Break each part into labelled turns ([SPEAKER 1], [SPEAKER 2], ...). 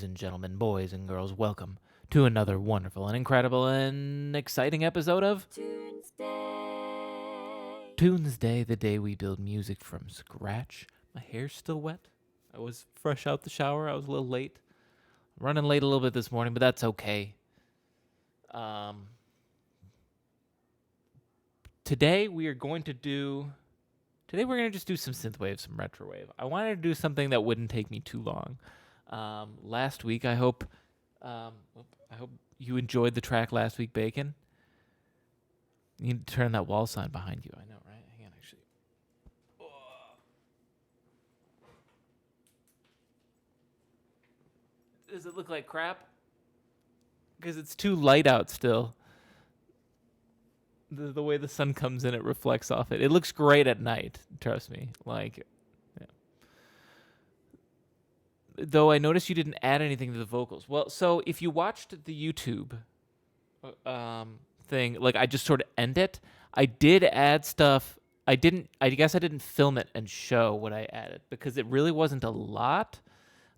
[SPEAKER 1] and gentlemen, boys and girls, welcome to another wonderful and incredible and exciting episode of Tunesday, the day we build music from scratch. My hair's still wet. I was fresh out the shower. I was a little late. Running late a little bit this morning, but that's okay. Um, today we are going to do. Today we're going to just do some synthwave, some retrowave. I wanted to do something that wouldn't take me too long. Last week, I hope you enjoyed the track last week, Bacon. You need to turn that wall sign behind you. I know, right? Hang on, actually. Does it look like crap? Because it's too light out still. The way the sun comes in, it reflects off it. It looks great at night. Trust me. Though I noticed you didn't add anything to the vocals. Well, so if you watched the YouTube thing, like I just sort of end it. I did add stuff. I guess I didn't film it and show what I added because it really wasn't a lot.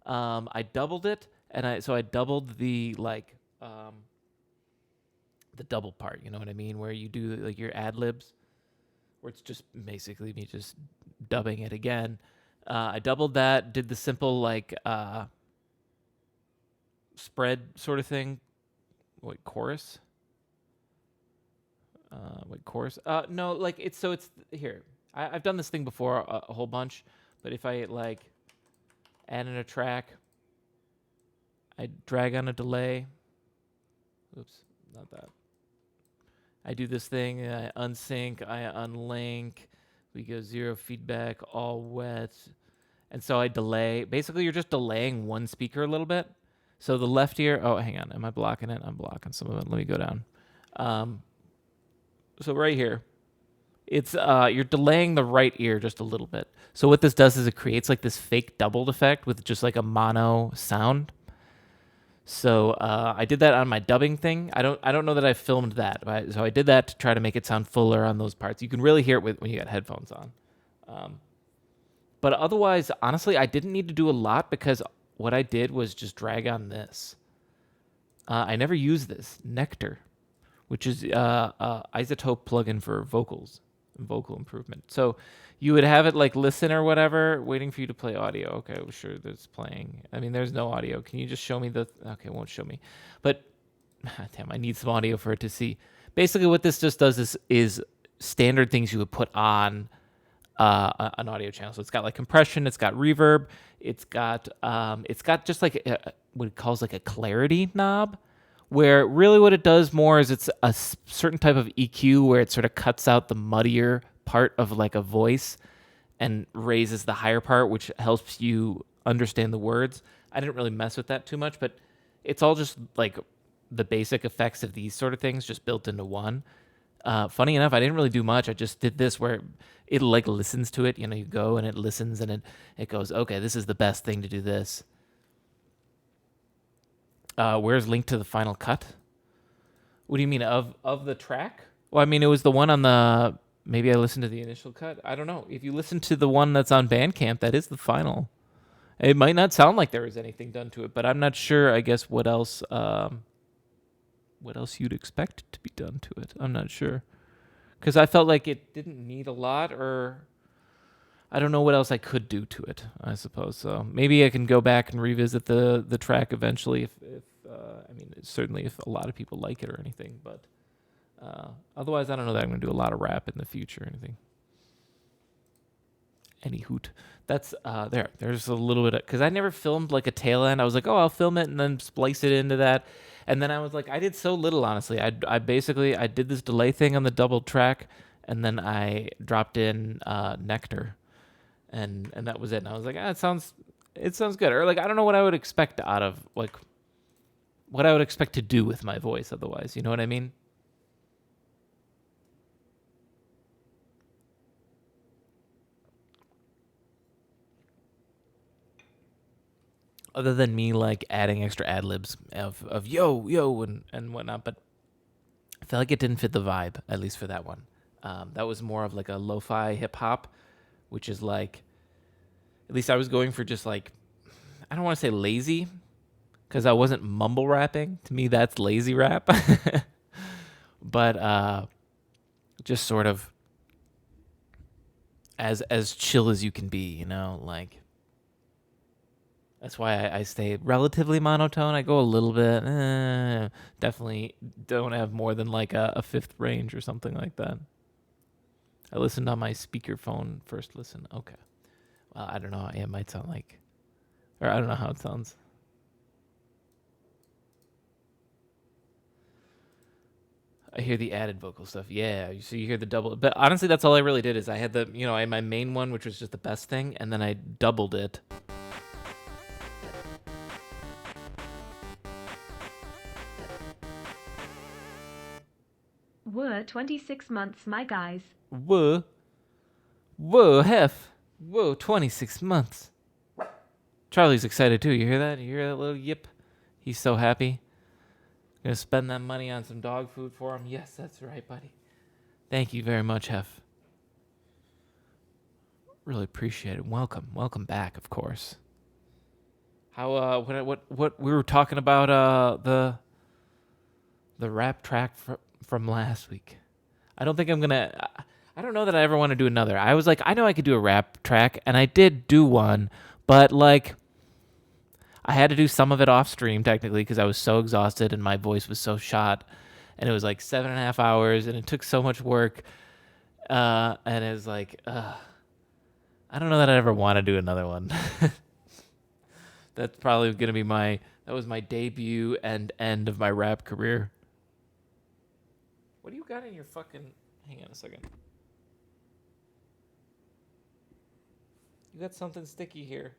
[SPEAKER 1] I doubled it, and I doubled the the double part. You know what I mean? Where you do like your ad libs, where it's just basically me just dubbing it again. I doubled that. Did the simple spread sort of thing. Wait, chorus. Chorus. No, it's here. I've done this thing before a whole bunch, but if I add in a track, I drag on a delay. Oops, not that. I do this thing. I unsync. I unlink. We go zero feedback, all wet, and so I delay. Basically, you're just delaying one speaker a little bit. So the left ear. Oh, hang on. Am I blocking it? I'm blocking some of it. Let me go down. So right here, it's you're delaying the right ear just a little bit. So what this does is it creates like this fake doubled effect with just like a mono sound. So I did that on my dubbing thing. I don't know that I filmed that, so I did that to try to make it sound fuller on those parts. You can really hear it when you got headphones on. But otherwise, honestly, I didn't need to do a lot because what I did was just drag on this. I never used this Nectar, which is isotope plugin for vocals and vocal improvement. So you would have it like listen or whatever, waiting for you to play audio. Okay, well, sure, that's playing. I mean, there's no audio. Can you just show me okay, it won't show me. But damn, I need some audio for it to see. Basically, what this just does is standard things you would put on an audio channel. So it's got like compression, it's got reverb, it's got just like what it calls like a clarity knob, where really what it does more is it's a certain type of EQ where it sort of cuts out the muddier part of like a voice and raises the higher part, which helps you understand the words. I didn't really mess with that too much, but it's all just like the basic effects of these sort of things just built into one. Funny enough, I didn't really do much. I just did this where it like listens to it. You know, you go and it listens and it goes, okay, this is the best thing to do this. Where's link to the final cut? What do you mean of the track? Well, I mean, it was the one on the, maybe I listened to the initial cut. I don't know. If you listen to the one that's on Bandcamp, that is the final. It might not sound like there was anything done to it, but I'm not sure, I guess, what else you'd expect to be done to it. I'm not sure. Because I felt like it didn't need a lot, or I don't know what else I could do to it, I suppose. So maybe I can go back and revisit the track eventually if I mean, certainly if a lot of people like it or anything. But otherwise, I don't know that I'm going to do a lot of rap in the future or anything. Any hoot. That's there's a little bit of, because I never filmed like a tail end. I was like, oh, I'll film it and then splice it into that. And then I was like, I did so little, honestly. I basically did this delay thing on the double track, and then I dropped in Nectar, and that was it. And I was like, it sounds good. Or like, I don't know what I would expect out of like what I would expect to do with my voice otherwise. You know what I mean? Other than me like adding extra ad libs of yo and whatnot, but I felt like it didn't fit the vibe, at least for that one. That was more of like a lo-fi hip hop, which is like, at least I was going for just like, I don't want to say lazy, because I wasn't mumble rapping. To me, that's lazy rap. But just sort of as chill as you can be, you know, like that's why I stay relatively monotone. I go a little bit, definitely don't have more than like a fifth range or something like that. I listened on my speakerphone first listen. Okay. Well, I don't know. It might sound like, or I don't know how it sounds. I hear the added vocal stuff. Yeah, so you hear the double. But honestly, that's all I really did is I had I had my main one, which was just the best thing, and then I doubled it.
[SPEAKER 2] Were 26 months, my guys.
[SPEAKER 1] Whoa. Whoa, Hef. Whoa, 26 months. Charlie's excited too. You hear that? You hear that little yip? He's so happy. Gonna spend that money on some dog food for him. Yes, that's right, buddy. Thank you very much, Hef. Really appreciate it. Welcome back, of course. How what we were talking about the rap track from last week. I don't think I'm gonna. I don't know that I ever want to do another. I was like, I know I could do a rap track, and I did do one, but like, I had to do some of it off stream technically because I was so exhausted and my voice was so shot, and it was like 7.5 hours, and it took so much work, and it was like, I don't know that I ever want to do another one. That's probably gonna be that was my debut and end of my rap career. What do you got in your fucking? Hang on a second. You got something sticky here.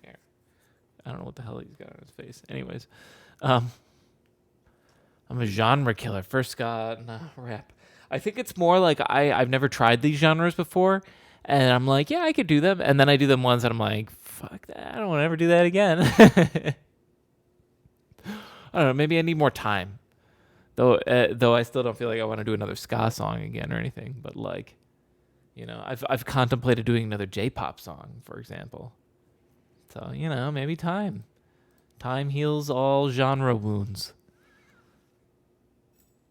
[SPEAKER 1] There. I don't know what the hell he's got on his face. Anyways, I'm a genre killer. First ska, nah, rap. I think it's more like I've never tried these genres before, and I'm like, yeah, I could do them, and then I do them once, and I'm like, fuck that, I don't want to ever do that again. I don't know. Maybe I need more time. Though I still don't feel like I want to do another ska song again or anything. But like, I've contemplated doing another J-pop song, for example. So maybe time heals all genre wounds.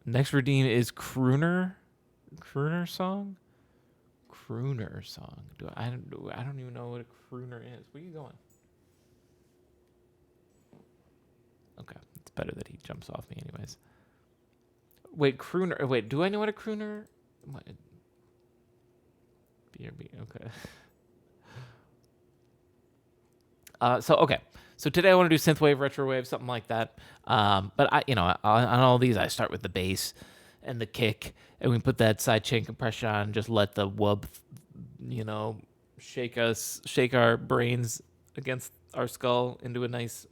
[SPEAKER 1] Next redeem is crooner song. Crooner song. I don't even know what a crooner is. Where are you going? Okay, it's better that he jumps off me, anyways. Wait, crooner. Wait, do I know what a crooner? What? BRB. Okay. So today I want to do synthwave, retrowave, something like that. But on all these, I start with the bass and the kick, and we put that sidechain compression on, and just let the wub, shake our brains against our skull into a nice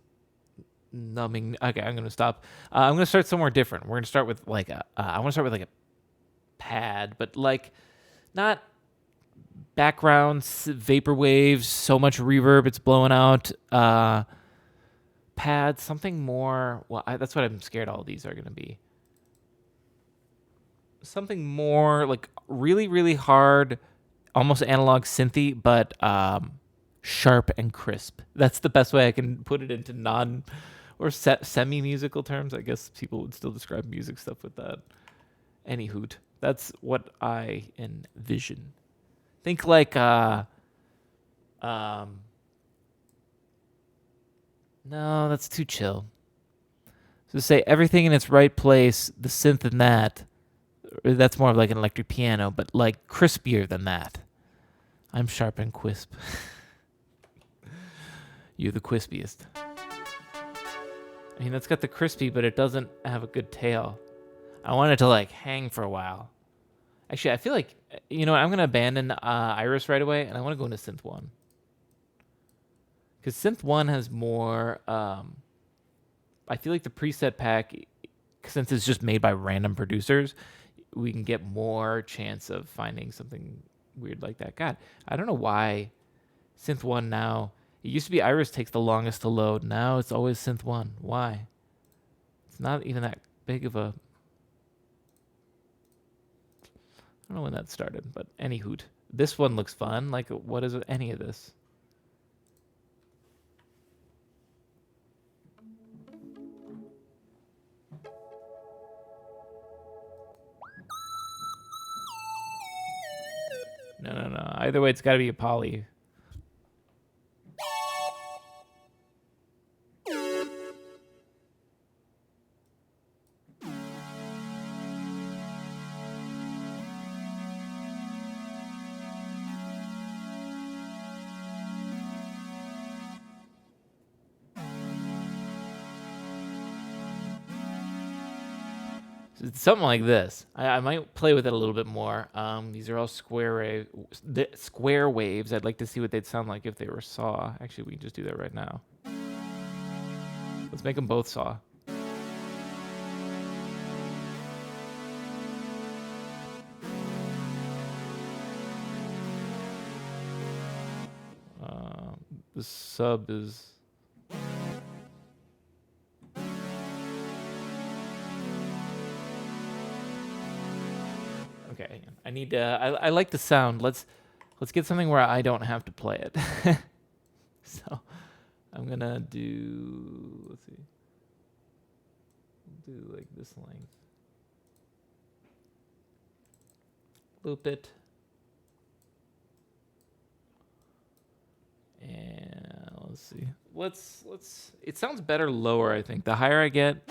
[SPEAKER 1] numbing. Okay, I'm gonna stop. I'm gonna start somewhere different. We're gonna start with like I want to start with like a pad, but like not backgrounds, vapor waves, so much reverb it's blowing out. Pad, something more. Well, that's what I'm scared all these are gonna be. Something more like really, really hard, almost analog synthy, but sharp and crisp. That's the best way I can put it into non or semi-musical terms. I guess people would still describe music stuff with that. Any hoot. That's what I envision. Think like no, that's too chill. So say everything in its right place, the synth in that. That's more of like an electric piano, but like crispier than that. I'm sharp and crisp. You're the crispiest. I mean, that's got the crispy, but it doesn't have a good tail. I want it to like hang for a while. Actually, I feel like, I'm going to abandon Iris right away, and I want to go into Synth 1. Because Synth 1 has more, I feel like the preset pack, since it's just made by random producers, we can get more chance of finding something weird like that. God, I don't know why Synth 1 now, it used to be Iris takes the longest to load. Now it's always Synth 1. Why? It's not even that big of a... I don't know when that started, but any hoot. This one looks fun. Like, what is any of this? No, no, no. Either way, it's got to be a poly. It's something like this. I might play with it a little bit more. These are all square waves. I'd like to see what they'd sound like if they were saw. Actually, we can just do that right now. Let's make them both saw. The sub is... Okay, I need to. I like the sound. Let's get something where I don't have to play it. So I'm gonna do. Let's see. We'll do like this length. Loop it. And let's see. Let's. It sounds better lower. I think the higher I get.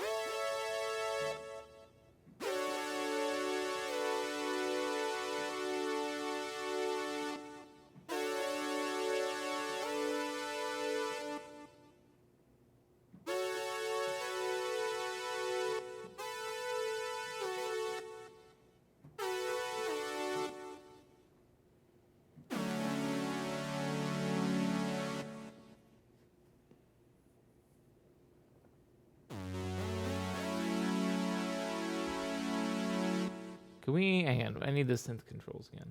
[SPEAKER 1] Can we hang on? I need the synth controls again.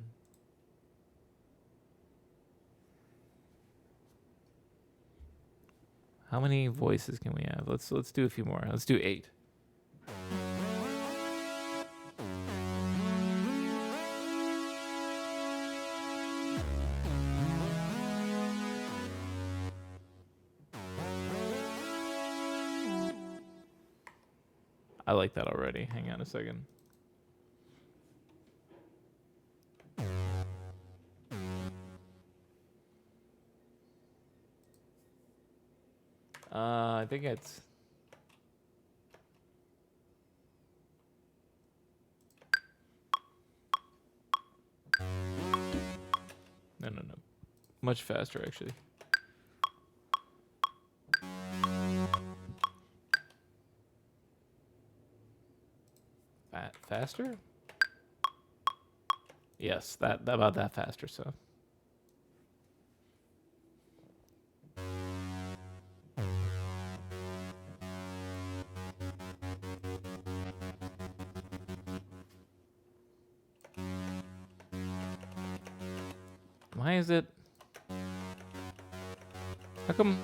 [SPEAKER 1] How many voices can we have? Let's do a few more. Let's do 8. I like that already. Hang on a second. I think it's... No. Much faster, actually. Faster? Yes, that about that faster, so. Why is it? How come?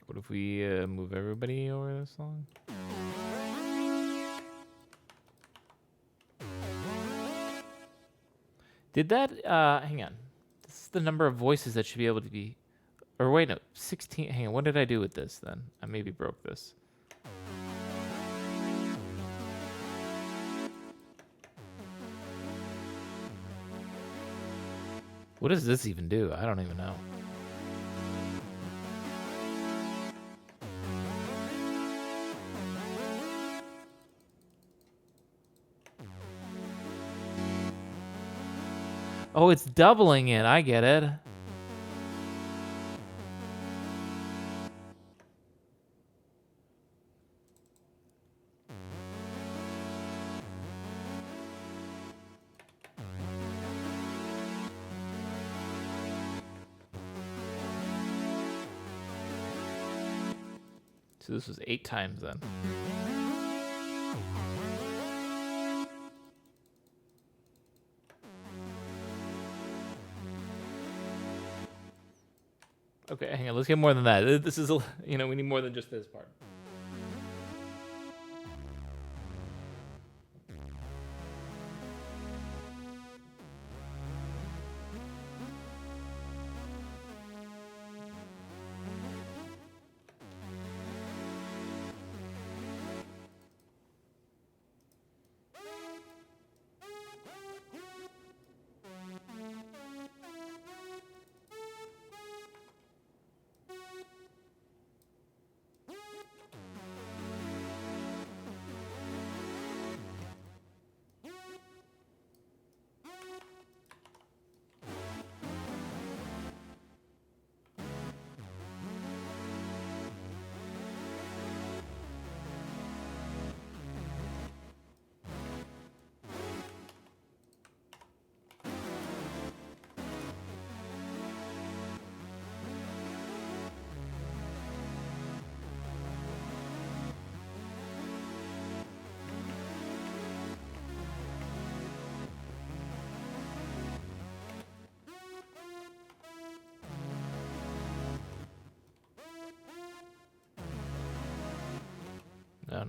[SPEAKER 1] What if we move everybody over this song? Did that, hang on. This is the number of voices that should be able to be, or wait, no, 16. Hang on, what did I do with this then? I maybe broke this. What does this even do? I don't even know. Oh, it's doubling it. I get it. So this was 8 times then. Okay, hang on. Let's get more than that. This is, we need more than just this part. No.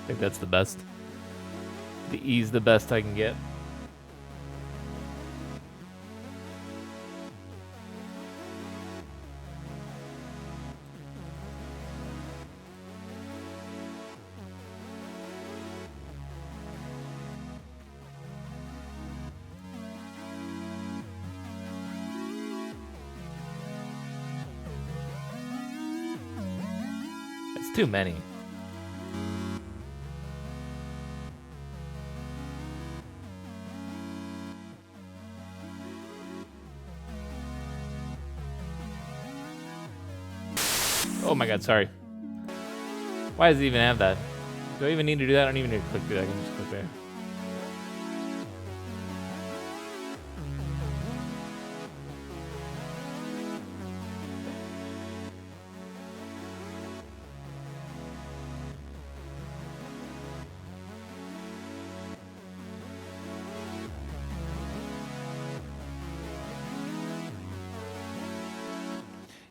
[SPEAKER 1] I think that's the best. The E's the best I can get. It's too many. Oh my god, sorry. Why does it even have that? Do I even need to do that? I don't even need to click through that. I can just click there.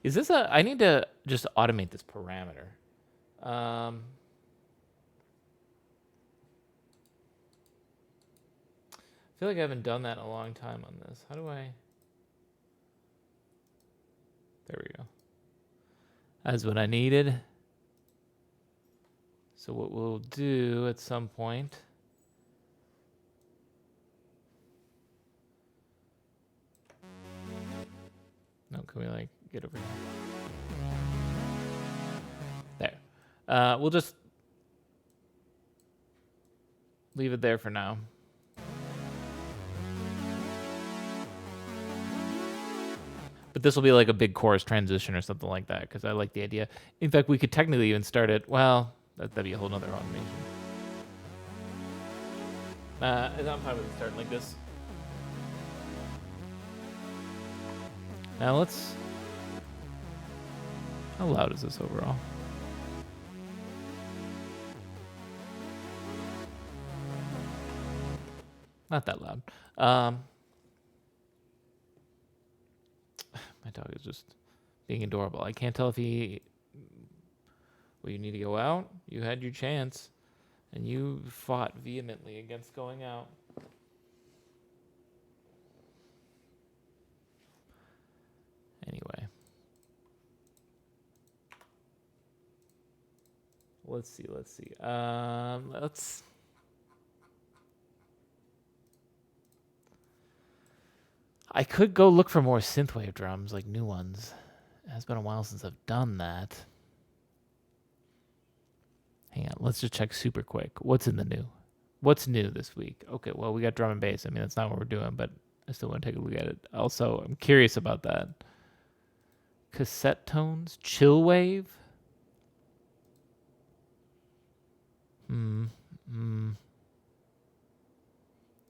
[SPEAKER 1] Is this a... I need to just automate this parameter. I feel like I haven't done that in a long time on this. How do I... There we go. That's what I needed. So what we'll do at some point... No, can we like get over here? There. We'll just leave it there for now. But this will be like a big chorus transition or something like that, because I like the idea. In fact, we could technically even start it. Well, that'd be a whole nother automation. I'm fine with it starting like this. Now let's... How loud is this overall? Not that loud. My dog is just being adorable. I can't tell if he Well, you need to go out. You had your chance, and you fought vehemently against going out. Anyway. Let's see. I could go look for more synthwave drums, like new ones. It has been a while since I've done that. Hang on, let's just check super quick. What's in the new? What's new this week? Okay, well, we got drum and bass. I mean, that's not what we're doing, but I still want to take a look at it. Also, I'm curious about that. Cassette tones? Chill wave?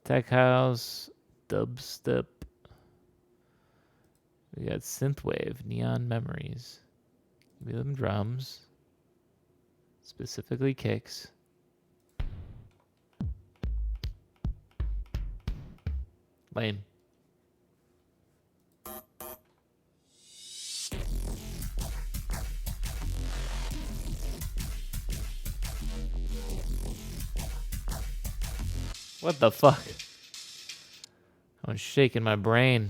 [SPEAKER 1] Tech house, dubstep. We got synthwave, neon memories. Give me them drums. Specifically kicks. Lame. What the fuck? I'm shaking my brain.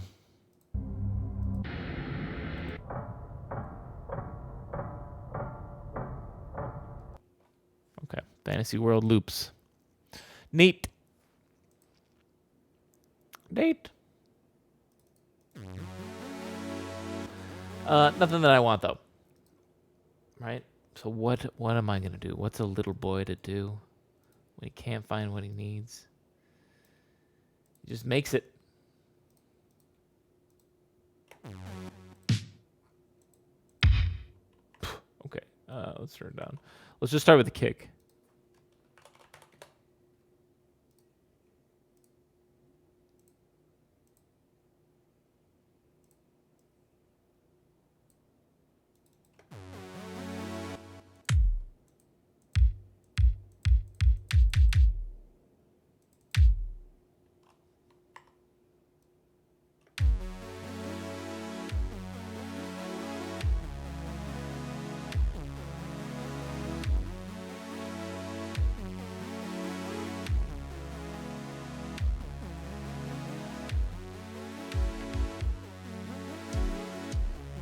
[SPEAKER 1] Okay, Fantasy World loops. Neat. Nothing that I want though. Right? So what am I gonna do? What's a little boy to do when he can't find what he needs? He just makes it. Okay, let's turn it down. Let's just start with the kick.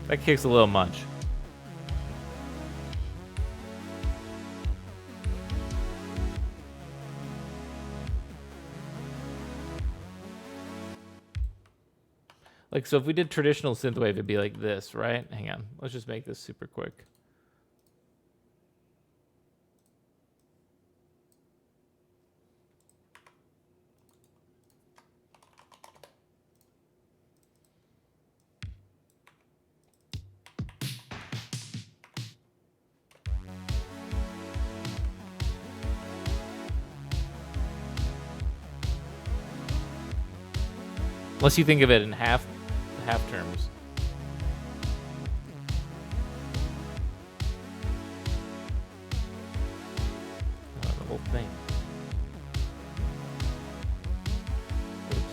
[SPEAKER 1] That kick's a little much. Like, so if we did traditional synthwave, it'd be like this, right? Hang on. Let's just make this super quick. Unless you think of it in half terms. The whole thing. Oops.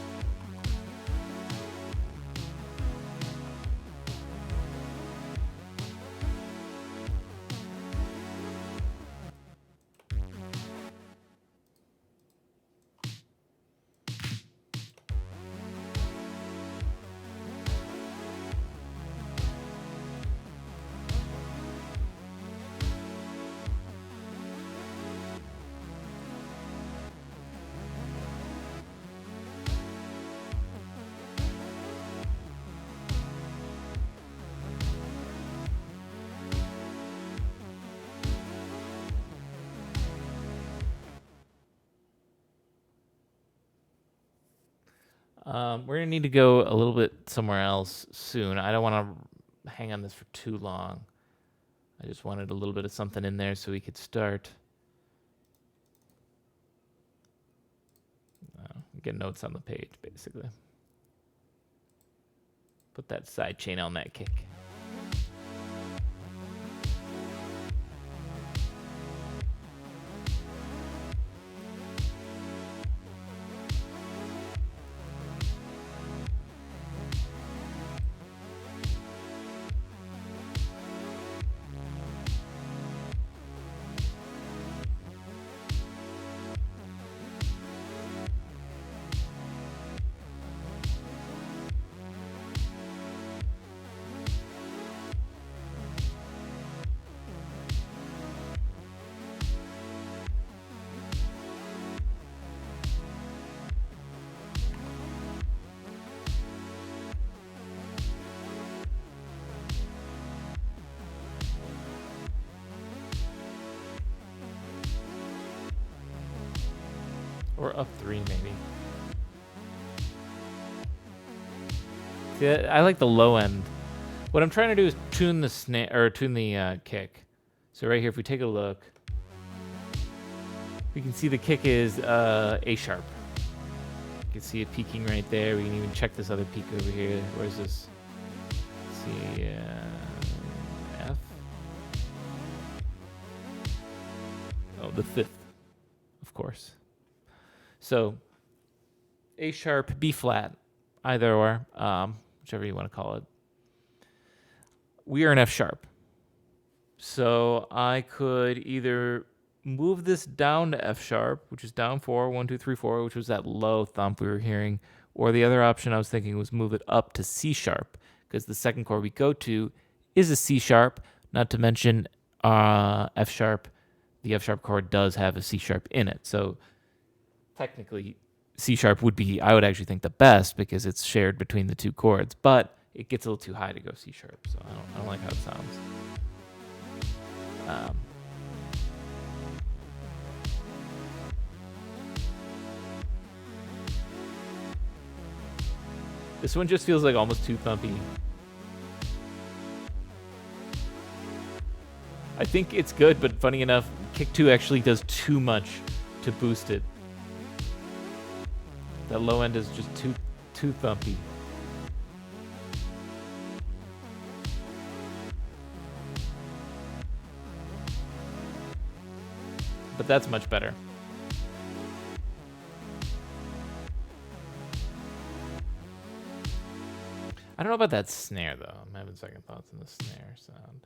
[SPEAKER 1] We're gonna need to go a little bit somewhere else soon. I don't want to hang on this for too long. I just wanted a little bit of something in there so we could start. Get notes on the page, basically. Put that side chain on that kick. Or up 3, maybe. See, I like the low end. What I'm trying to do is tune the snare, or tune the kick. So right here, if we take a look, we can see the kick is A sharp. You can see it peaking right there. We can even check this other peak over here. Where's this? Let's see, F. Oh, the 5th, of course. So A sharp, B flat, either or, whichever you want to call it. We are in F sharp. So I could either move this down to F sharp, which is down 4, 1, 2, 3, 4, which was that low thump we were hearing, or the other option I was thinking was move it up to C sharp, because the second chord we go to is a C sharp, not to mention F sharp. The F sharp chord does have a C sharp in it. So technically, C sharp would be, I would actually think, the best because it's shared between the two chords, but it gets a little too high to go C sharp, so I don't like how it sounds. This one just feels like almost too thumpy. I think it's good, but funny enough, kick 2 actually does too much to boost it. That low end is just too thumpy. But that's much better. I don't know about that snare, though. I'm having second thoughts on the snare sound.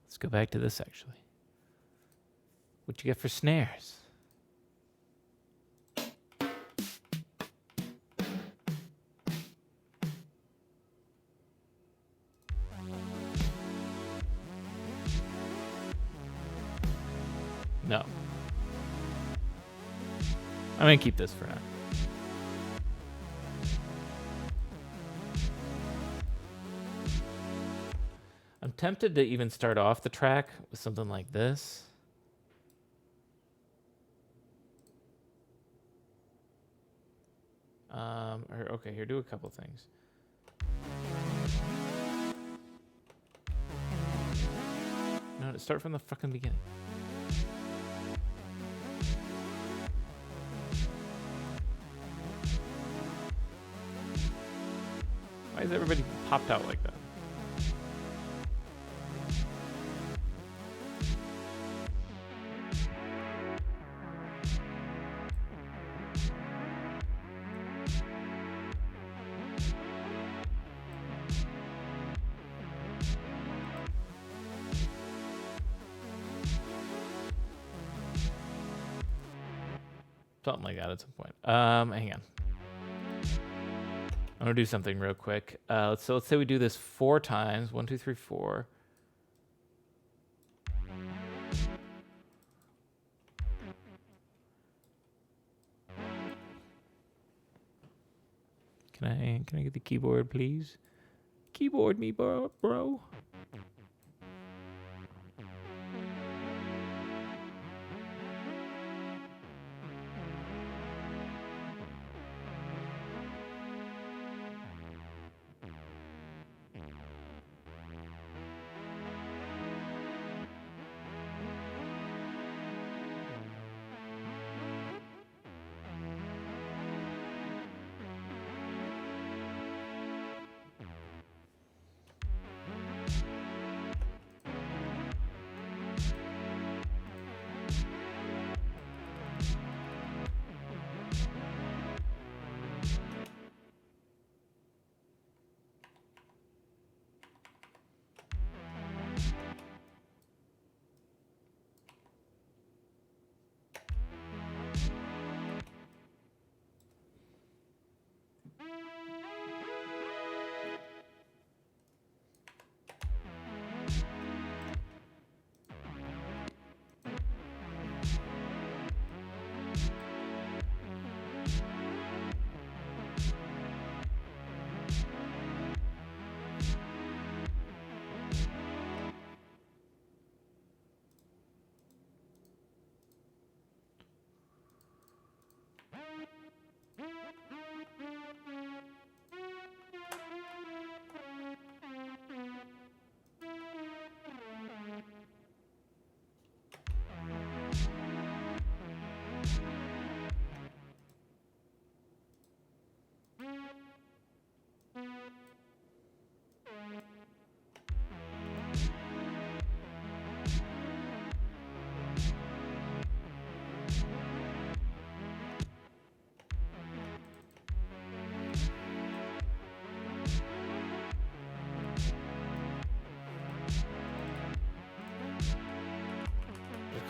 [SPEAKER 1] Let's go back to this, actually. What you get for snares? No. I'm going to keep this for now. I'm tempted to even start off the track with something like this. Okay, here, do a couple things. No, start from the fucking beginning. Why is everybody popped out like that? Something like that at some point. Hang on. I'm gonna do something real quick. So let's say we do this 4 times. 1, 2, 3, 4. Can I get the keyboard, please? Keyboard me, bro.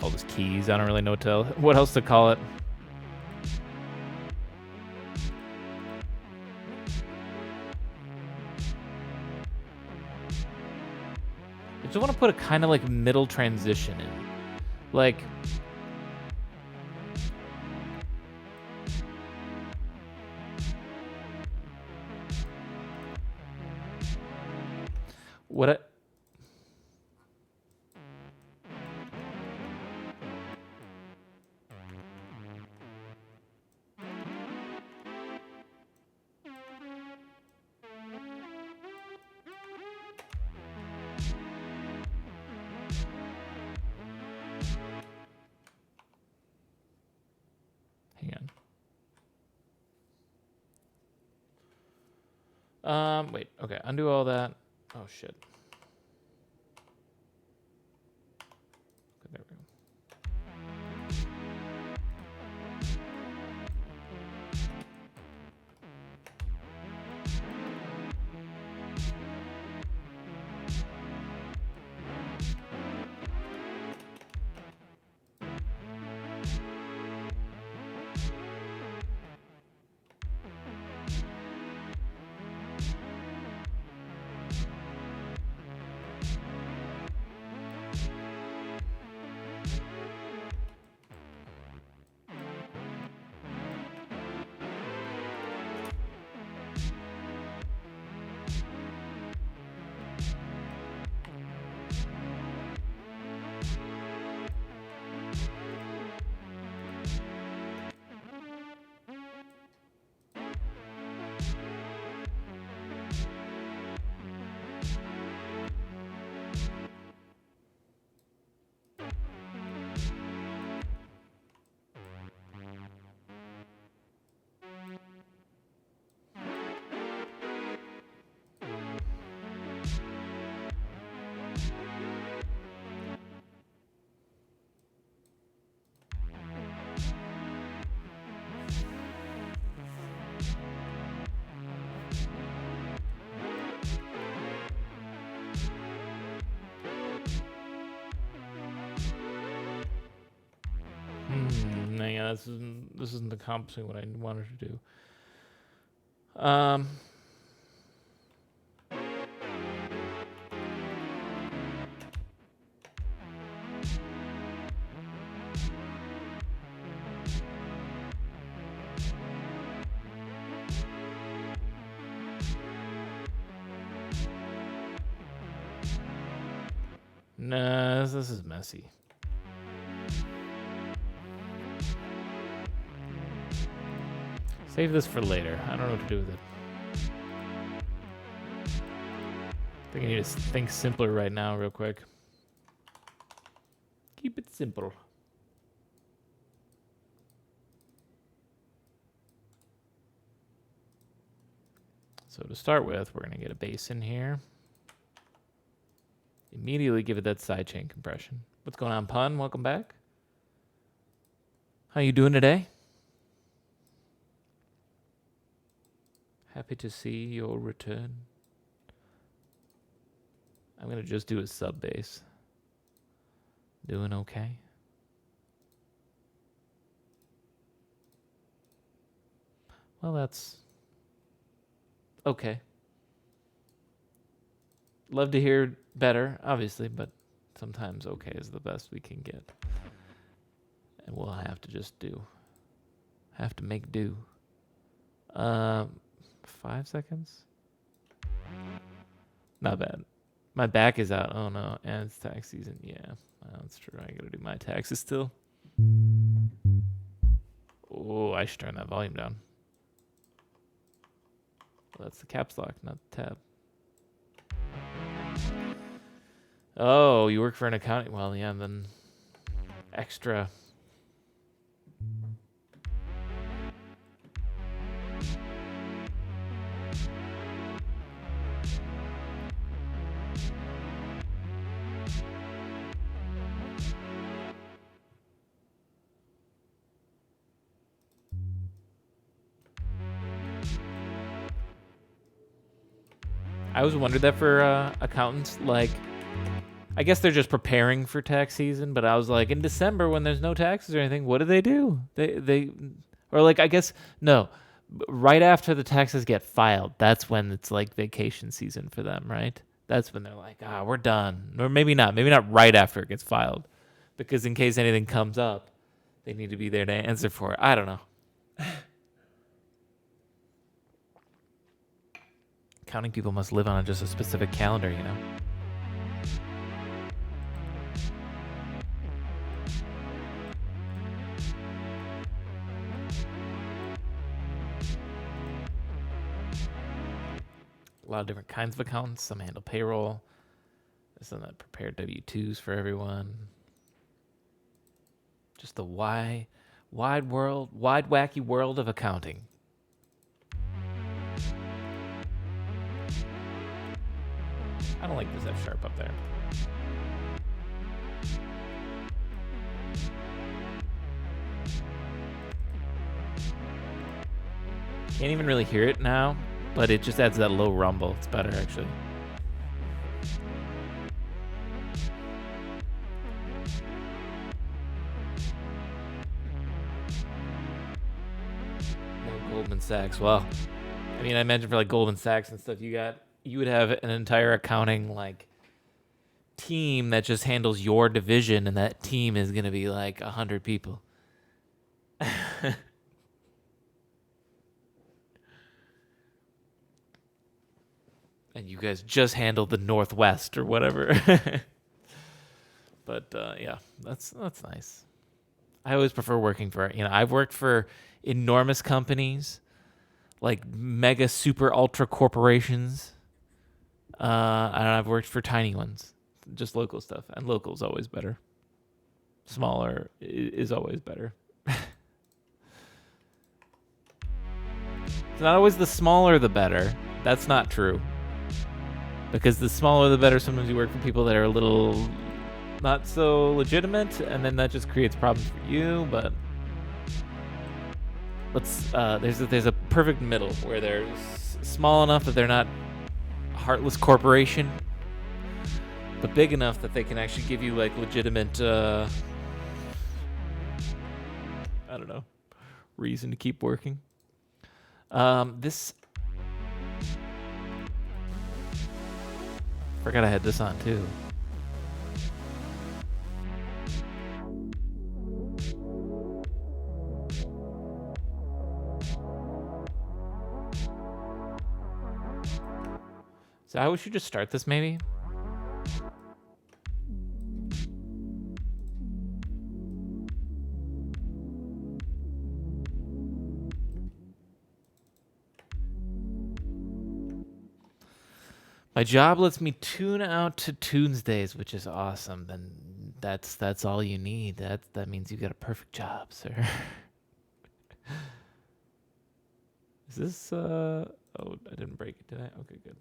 [SPEAKER 1] call this keys. I don't really know what else to call it. I just want to put a kind of like middle transition in. Like, what I, hang on. Wait, okay, undo all that. Oh shit. There we go. No, yeah, this isn't accomplishing what I wanted to do. Nah, this is messy. Save this for later. I don't know what to do with it. I think I need to think simpler right now, real quick. Keep it simple. So to start with, we're going to get a bass in here. Immediately give it that sidechain compression. What's going on, Pun? Welcome back. How you doing today? Happy to see your return. I'm going to just do a sub bass. Doing okay? Well, that's okay. Love to hear better, obviously, but sometimes okay is the best we can get. And we'll have to just have to make do. 5 seconds? Not bad. My back is out. Oh no, and it's tax season. Yeah, that's true. I gotta do my taxes still. Oh, I should turn that volume down. Well, that's the caps lock, not the tab. Oh, you work for an accounting? Well, yeah, then extra. I always wondered that for accountants, like, I guess they're just preparing for tax season, but I was like, in December when there's no taxes or anything, what do? Or like, I guess, no, right after the taxes get filed, that's when it's like vacation season for them, right? That's when they're like, we're done. Or maybe not right after it gets filed, because in case anything comes up, they need to be there to answer for it. I don't know. Accounting people must live on just a specific calendar, you know? A lot of different kinds of accountants. Some handle payroll. Some that prepare W-2s for everyone. Just the wide wacky world of accounting. I don't like this F sharp up there. Can't even really hear it now, but it just adds that low rumble. It's better, actually. No Goldman Sachs. Well, I mean, I imagine for like Goldman Sachs and stuff, you would have an entire accounting like team that just handles your division, and that team is going to be like 100 people. And you guys just handled the Northwest or whatever. But yeah, that's nice. I always prefer working for, I've worked for enormous companies, like mega super ultra corporations. And I've worked for tiny ones, just local stuff. And local is always better. Smaller is always better. It's not always the smaller the better. That's not true. Because the smaller the better, sometimes you work for people that are a little not so legitimate, and then that just creates problems for you. But there's a perfect middle where they're small enough that they're not a heartless corporation, but big enough that they can actually give you like legitimate I don't know, reason to keep working. Forgot I had this on too. So how we should just start this maybe? My job lets me tune out to Tunesdays, which is awesome. Then that's all you need. That means you got a perfect job, sir. Is this oh, I didn't break it, did I? Okay, good.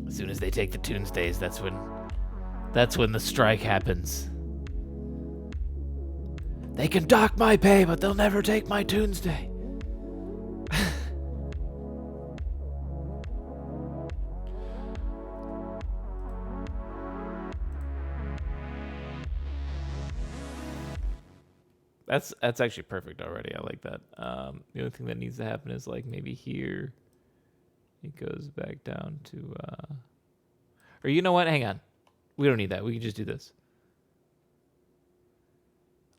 [SPEAKER 1] As soon as they take the Tunesdays, that's when the strike happens. They can dock my pay, but they'll never take my Tuesday. That's actually perfect already. I like that. The only thing that needs to happen is like maybe here it goes back down to or you know what? Hang on. We don't need that. We can just do this.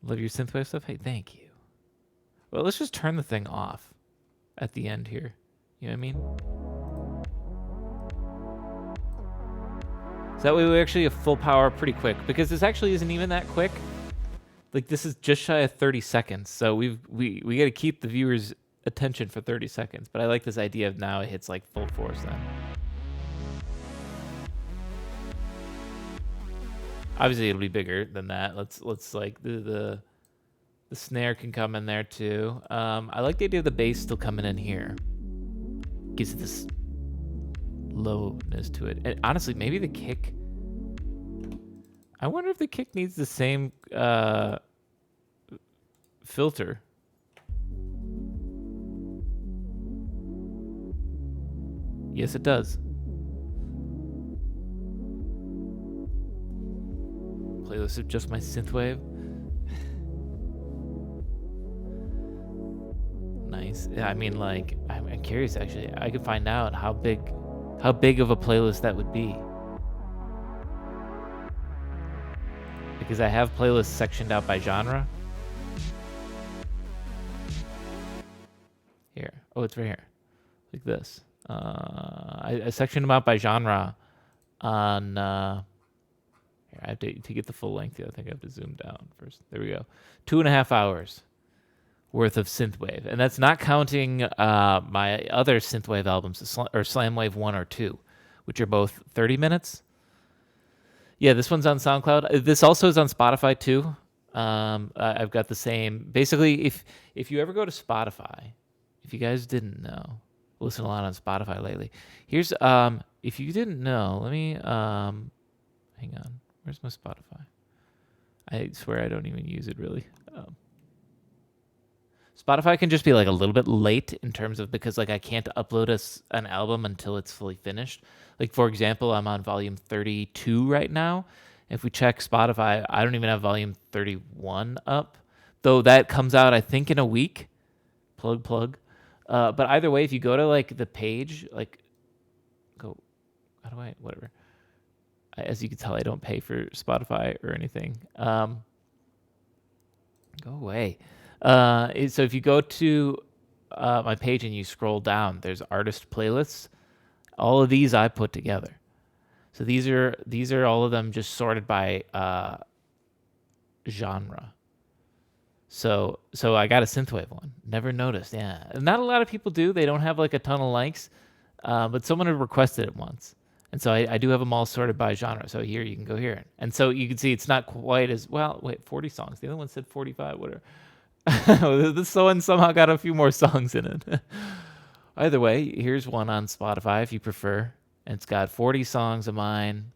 [SPEAKER 1] Love your synthwave stuff? Hey, thank you. Well, let's just turn the thing off at the end here. You know what I mean? So that way we actually have full power pretty quick, because this actually isn't even that quick. Like, this is just shy of 30 seconds. So we got to keep the viewer's attention for 30 seconds. But I like this idea of now it hits like full force then. Obviously, it'll be bigger than that. Let's like the snare can come in there too. I like the idea of the bass still coming in here. Gives it this lowness to it. And honestly, maybe the kick. I wonder if the kick needs the same filter. Yes, it does. Playlist of just my synthwave. Nice. Yeah, I mean, like, I'm curious actually. I could find out how big of a playlist that would be. Because I have playlists sectioned out by genre. Here. Oh, it's right here. Like this. I sectioned them out by genre on. Here, I have to get the full length. I think I have to zoom down first. There we go. 2.5 hours worth of synthwave, and that's not counting my other synthwave albums, or Slamwave 1 or 2, which are both 30 minutes. Yeah, this one's on SoundCloud. This also is on Spotify too. I've got the same. Basically, if you ever go to Spotify, if you guys didn't know, I listen a lot on Spotify lately. Here's if you didn't know, let me hang on. Where's my Spotify? I swear I don't even use it really. Spotify can just be like a little bit late in terms of, because like I can't upload an album until it's fully finished. Like for example, I'm on volume 32 right now. If we check Spotify, I don't even have volume 31 up, though that comes out I think in a week. Plug. But either way, if you go to like the page, like go, how do I, whatever. As you can tell, I don't pay for Spotify or anything. Go away. So if you go to my page and you scroll down, there's artist playlists. All of these I put together. So these are all of them just sorted by genre. So I got a synthwave one. Never noticed. Yeah, not a lot of people do. They don't have like a ton of likes, but someone had requested it once. And so I do have them all sorted by genre. So here you can go here. And so you can see it's not quite as, well, wait, 40 songs. The other one said 45, whatever. This one somehow got a few more songs in it. Either way, here's one on Spotify if you prefer. And it's got 40 songs of mine,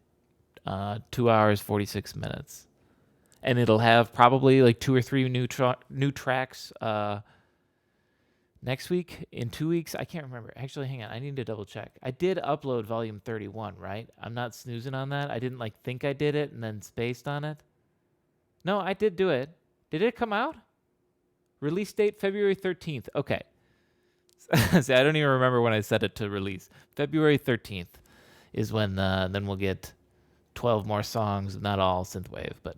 [SPEAKER 1] 2 hours, 46 minutes. And it'll have probably like 2 or 3 new tracks next week, in 2 weeks. I can't remember. Actually, hang on. I need to double check. I did upload volume 31, right? I'm not snoozing on that. I didn't like think I did it and then spaced on it. No, I did do it. Did it come out? Release date February 13th. Okay. See, I don't even remember when I set it to release. February 13th is when then we'll get 12 more songs, not all synthwave, but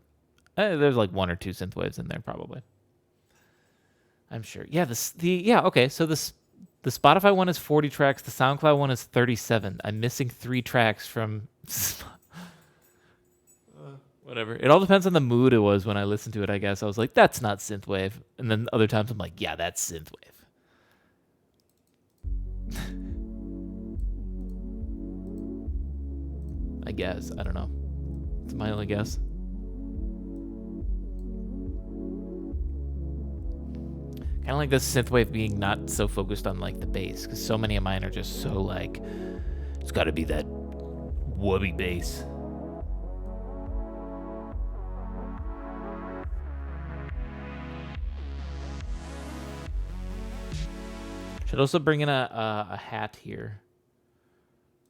[SPEAKER 1] there's like 1 or 2 synthwaves in there probably. I'm sure. Yeah, okay. So the Spotify one is 40 tracks. The SoundCloud one is 37. I'm missing 3 tracks from whatever. It all depends on the mood it was when I listened to it, I guess. I was like, that's not synthwave. And then other times I'm like, yeah, that's synthwave. I guess. I don't know. It's my only guess. Kind of like this synthwave being not so focused on like the bass, because so many of mine are just so like, it's got to be that whoopee bass. Should also bring in a hat here.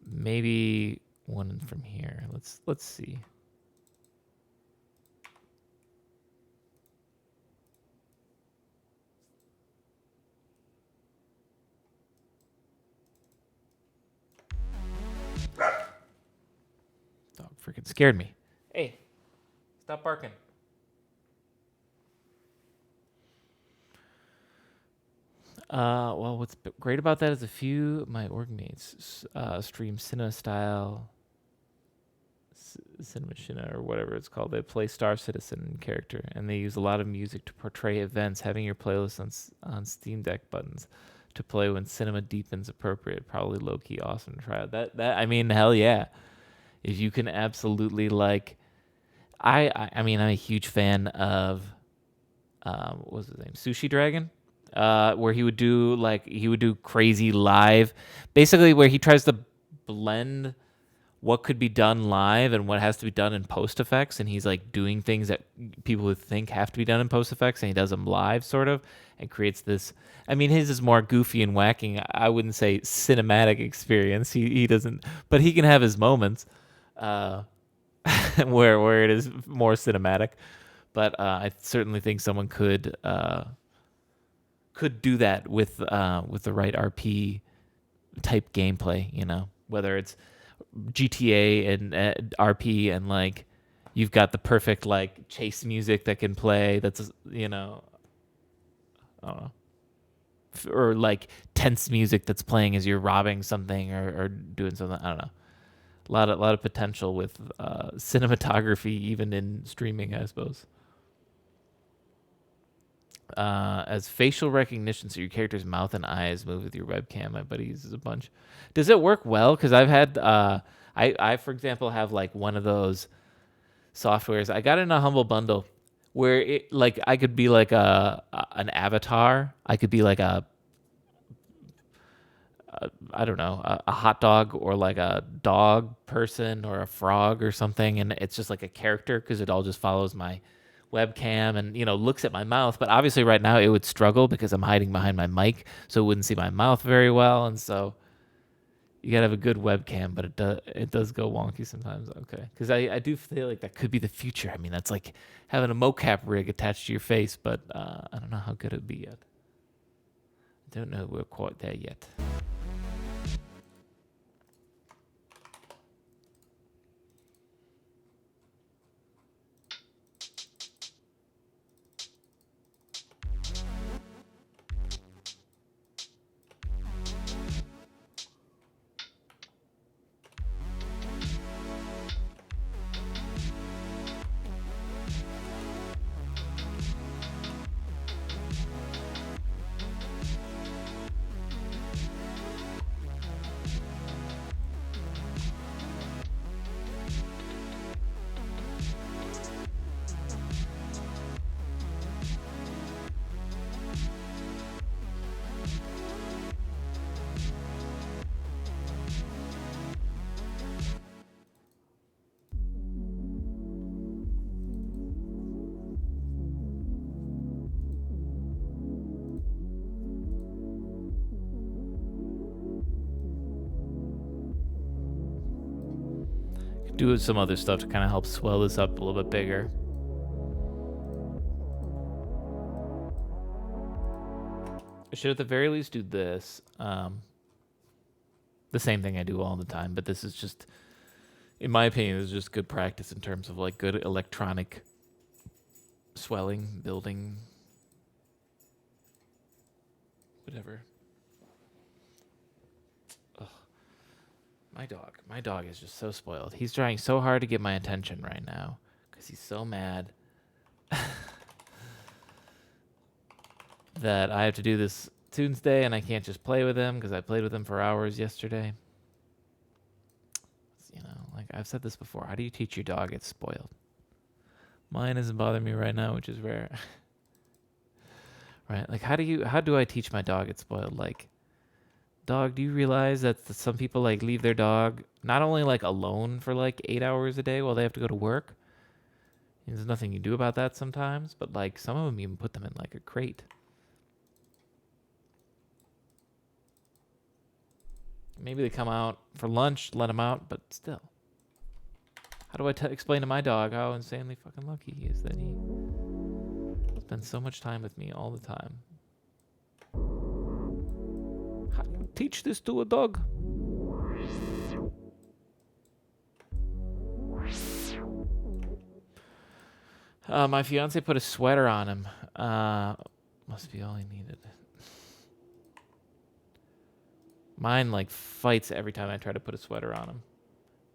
[SPEAKER 1] Maybe one from here. Let's see. Dog freaking scared me. Hey, stop barking. Well, what's great about that is a few of my org mates stream Cinema Style, Cinema Shina, or whatever it's called. They play Star Citizen character, and they use a lot of music to portray events. Having your playlist on Steam Deck buttons to play when cinema deepens appropriate. Probably low key awesome to try out. That I mean, hell yeah! If you can absolutely like, I mean, I'm a huge fan of what was his name? Sushi Dragon. Where he would do crazy live, basically where he tries to blend what could be done live and what has to be done in post effects, and he's like doing things that people would think have to be done in post effects, and he does them live sort of, and creates this. I mean, his is more goofy and whacking. I wouldn't say cinematic experience. He doesn't, but he can have his moments uh, where it is more cinematic. But I certainly think someone could do that with the right RP type gameplay. You know, whether it's GTA and RP, and like you've got the perfect like chase music that can play. That's I don't know, or like tense music that's playing as you're robbing something or doing something. I don't know. A lot of potential with cinematography, even in streaming, I suppose. As facial recognition, so your character's mouth and eyes move with your webcam. My buddy uses a bunch. Does it work well? Because I've had, I for example have like one of those softwares. I got in a humble bundle where it like I could be like an avatar. I could be like I don't know, a hot dog or like a dog person or a frog or something, and it's just like a character because it all just follows my webcam and looks at my mouth. But obviously, right now it would struggle because I'm hiding behind my mic, so it wouldn't see my mouth very well, and so you gotta have a good webcam. But it does go wonky sometimes. Okay, because I do feel like that could be the future. I mean, that's like having a mocap rig attached to your face, but I don't know how good it'd be yet. I don't know if we're quite there yet. Do some other stuff to kind of help swell this up a little bit bigger. I should at the very least do this. The same thing I do all the time, but this is just, in my opinion, this is just good practice in terms of like good electronic swelling, building, whatever. Ugh. My dog is just so spoiled. He's trying so hard to get my attention right now because he's so mad that I have to do this Tunesday and I can't just play with him because I played with him for hours yesterday. Like I've said this before. How do you teach your dog it's spoiled? Mine isn't bothering me right now, which is rare. Right? Like how do I teach my dog it's spoiled? Like, dog, do you realize that some people like leave their dog not only like alone for like 8 hours a day while they have to go to work? There's nothing you do about that sometimes, but like some of them even put them in like a crate. Maybe they come out for lunch, let them out, but still. How do I explain to my dog how insanely fucking lucky he is that he spends so much time with me all the time? How do you teach this to a dog? My fiance put a sweater on him. Must be all he needed. Mine like fights every time I try to put a sweater on him.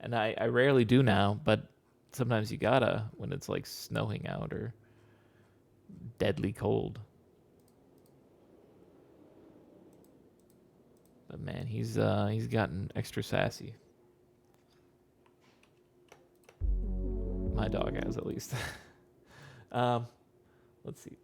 [SPEAKER 1] And I rarely do now, but sometimes you gotta when it's like snowing out or deadly cold. But man, he's gotten extra sassy. My dog has, at least. Let's see.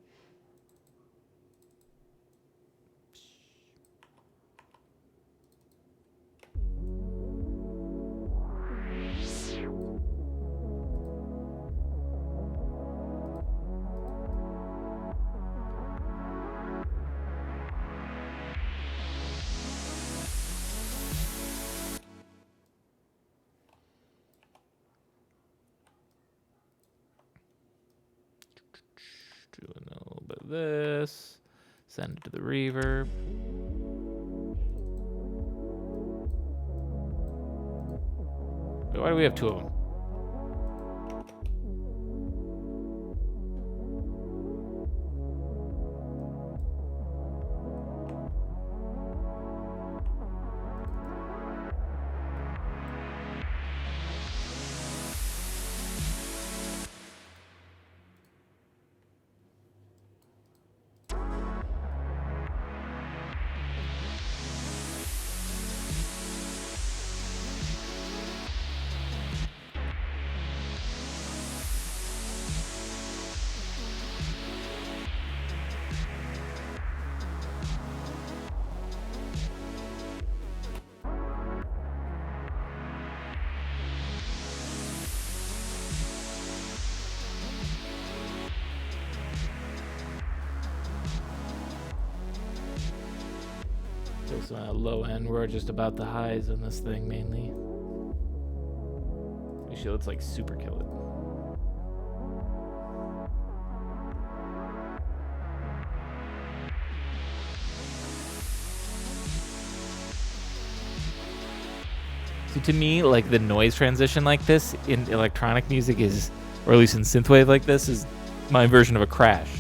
[SPEAKER 1] Do a little bit of this. Send it to the reverb. Wait, why do we have two of them? This low end, we're just about the highs on this thing mainly. Actually, let's like super kill it. So to me, like the noise transition like this in electronic music is, or at least in synthwave like this, is my version of a crash.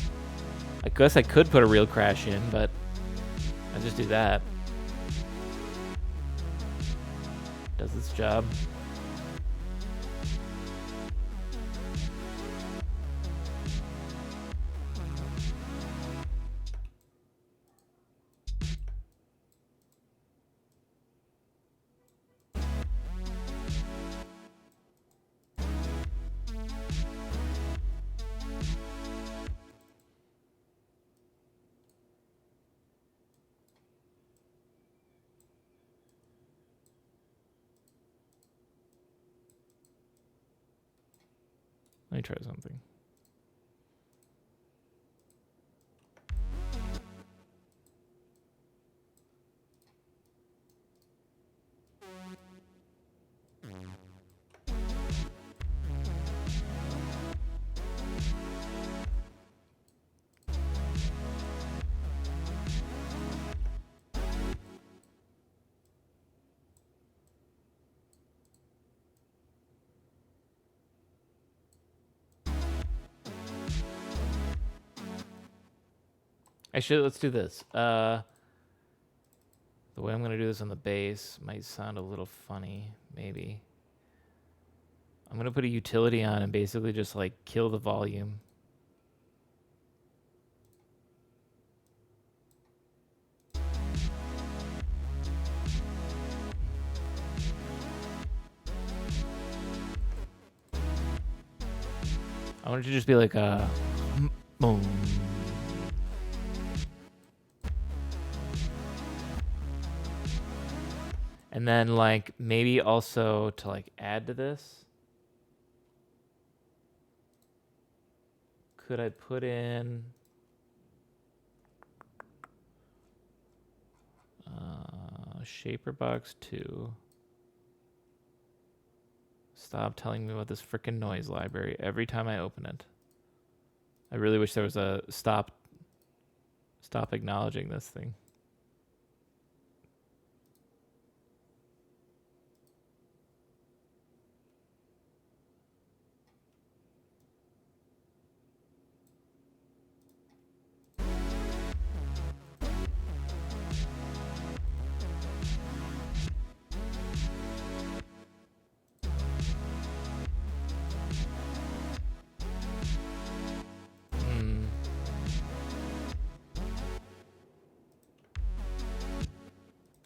[SPEAKER 1] I guess I could put a real crash in, but I just do that. Does its job. Let me try something. Actually, let's do this. The way I'm going to do this on the bass might sound a little funny, maybe. I'm going to put a utility on and basically just like kill the volume. I want it to just be like a boom. And then like maybe also to like add to this, could I put in Shaper Box 2? Stop telling me about this frickin' noise library every time I open it. I really wish there was a stop acknowledging this thing.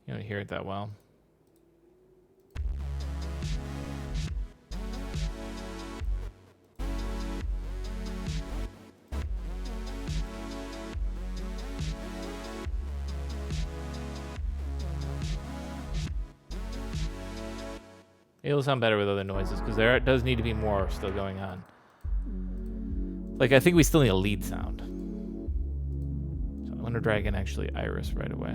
[SPEAKER 1] You don't hear it that well. It'll sound better with other noises because there does need to be more still going on. Like, I think we still need a lead sound. So I'm going to drag in actually Iris right away.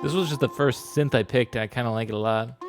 [SPEAKER 1] This was just the first synth I picked, and I kind of like it a lot.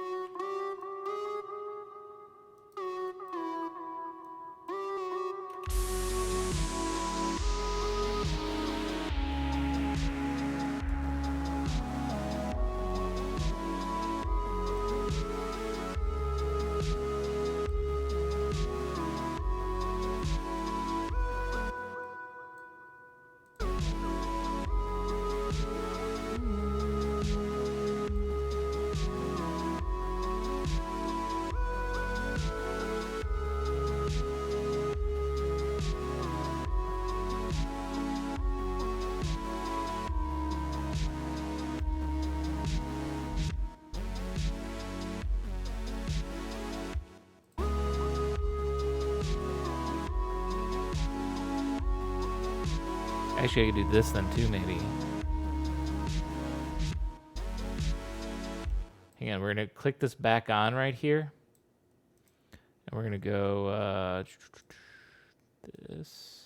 [SPEAKER 1] Actually, I could do this then too, maybe. Hang on, we're gonna click this back on right here. And we're gonna go this.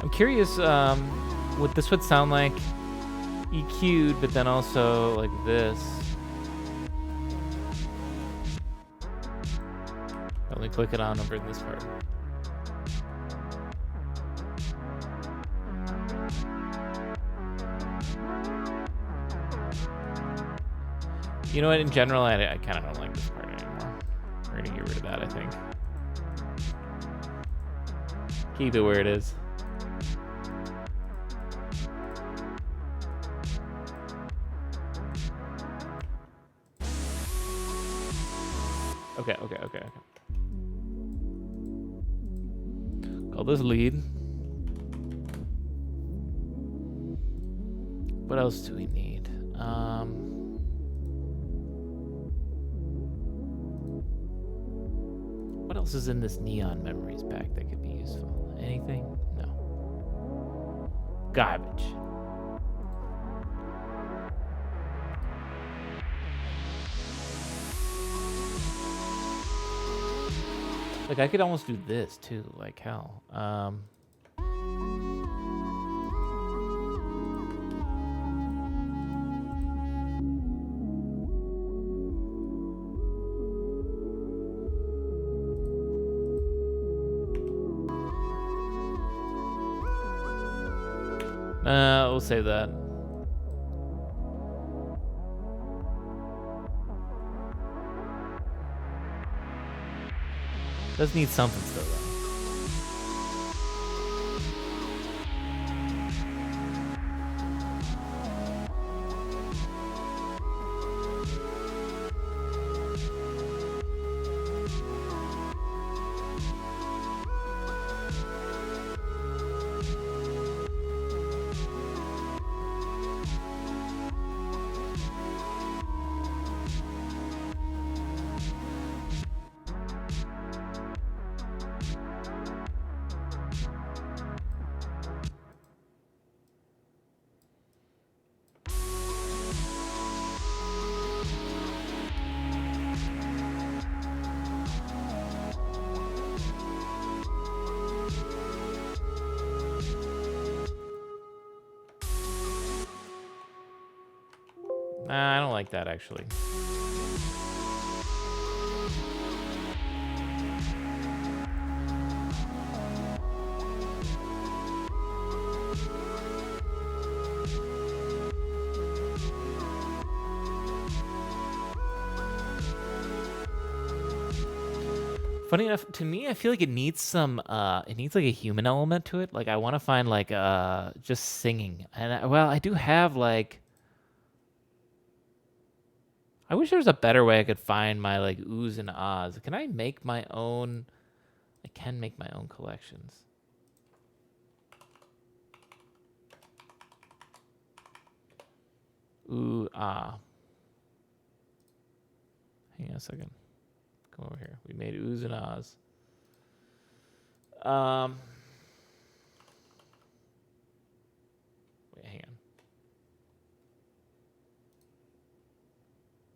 [SPEAKER 1] I'm curious what this would sound like EQ'd, but then also like this. Only click it on over in this part. You know what? In general, I kind of don't like this part anymore. We're gonna get rid of that, I think. Keep it where it is. Okay. Call this lead. What else do we need? What else is in this Neon Memories pack that could be useful? Anything? No. Garbage. Like, I could almost do this, too. Like, hell. We'll save that. Does need something still, though. Nah, I don't like that, actually. Funny enough, to me, I feel like it needs some, it needs like a human element to it. Like, I want to find like, just singing. And, well, I do have like, I wish there was a better way I could find my like oohs and ahs. Can I make my own? I can make my own collections. Ooh, ah. Hang on a second. Come over here. We made oohs and ahs. Wait, hang on.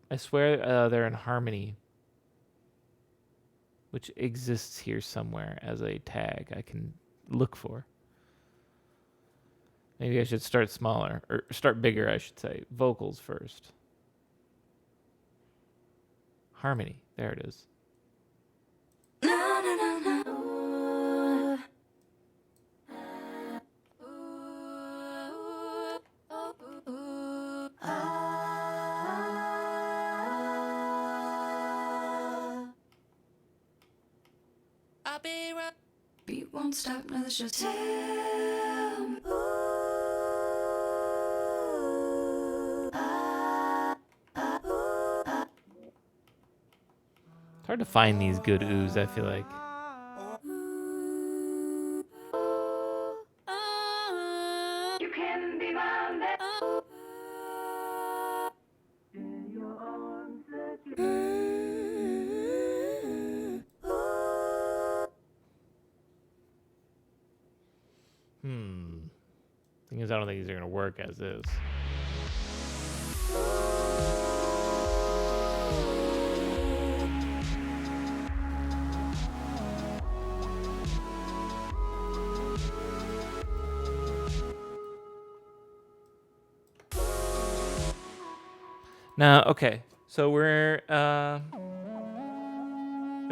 [SPEAKER 1] I swear they're in harmony, which exists here somewhere as a tag I can look for. Maybe I should start smaller, or start bigger, I should say. Vocals first. Harmony. There it is.
[SPEAKER 3] Beat won't stop, now that's just tempo.
[SPEAKER 1] It's hard to find these good oohs, I feel like.
[SPEAKER 3] You can be my
[SPEAKER 1] Thing is, I don't think these are going to work as is. Now, okay, so we're F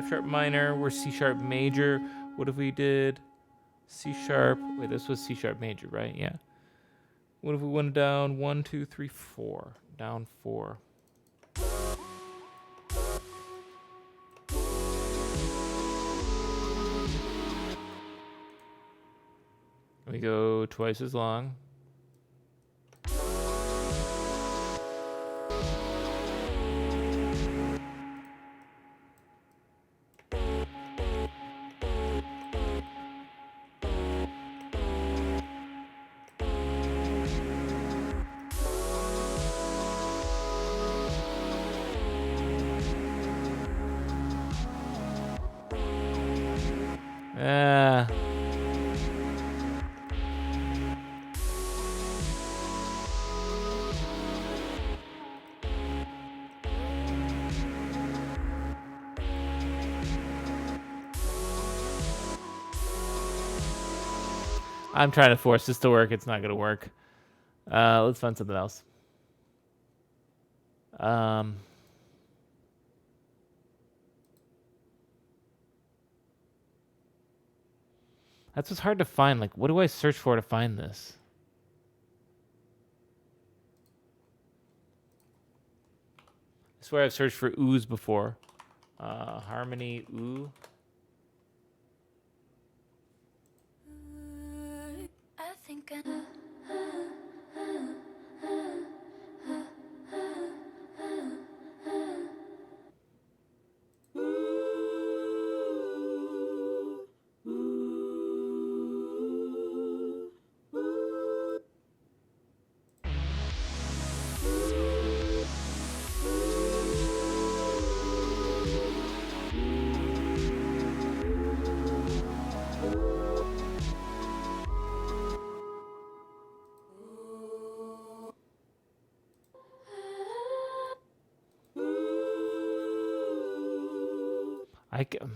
[SPEAKER 1] sharp minor, we're C sharp major. What if we did C sharp? Wait, this was C sharp major, right? Yeah. What if we went down 1, 2, 3, 4? Down 4. We go twice as long. I'm trying to force this to work. It's not going to work. Let's find something else. That's what's hard to find. Like, what do I search for to find this? I swear I've searched for oohs before. Harmony ooh.
[SPEAKER 3] I think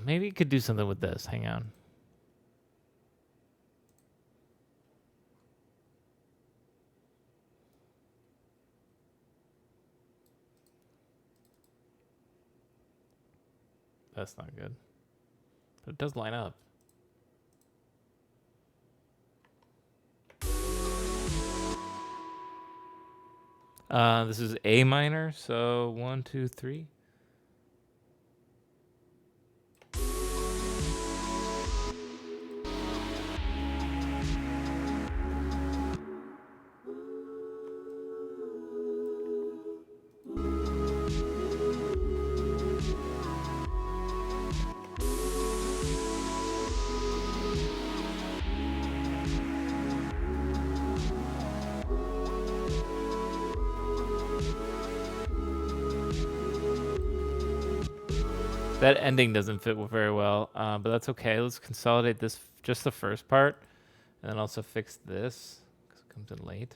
[SPEAKER 1] Maybe could do something with this. Hang on. That's not good. But it does line up. This is A minor, so 1, 2, 3. That ending doesn't fit very well, but that's okay. Let's consolidate this, just the first part, and then also fix this, because it comes in late.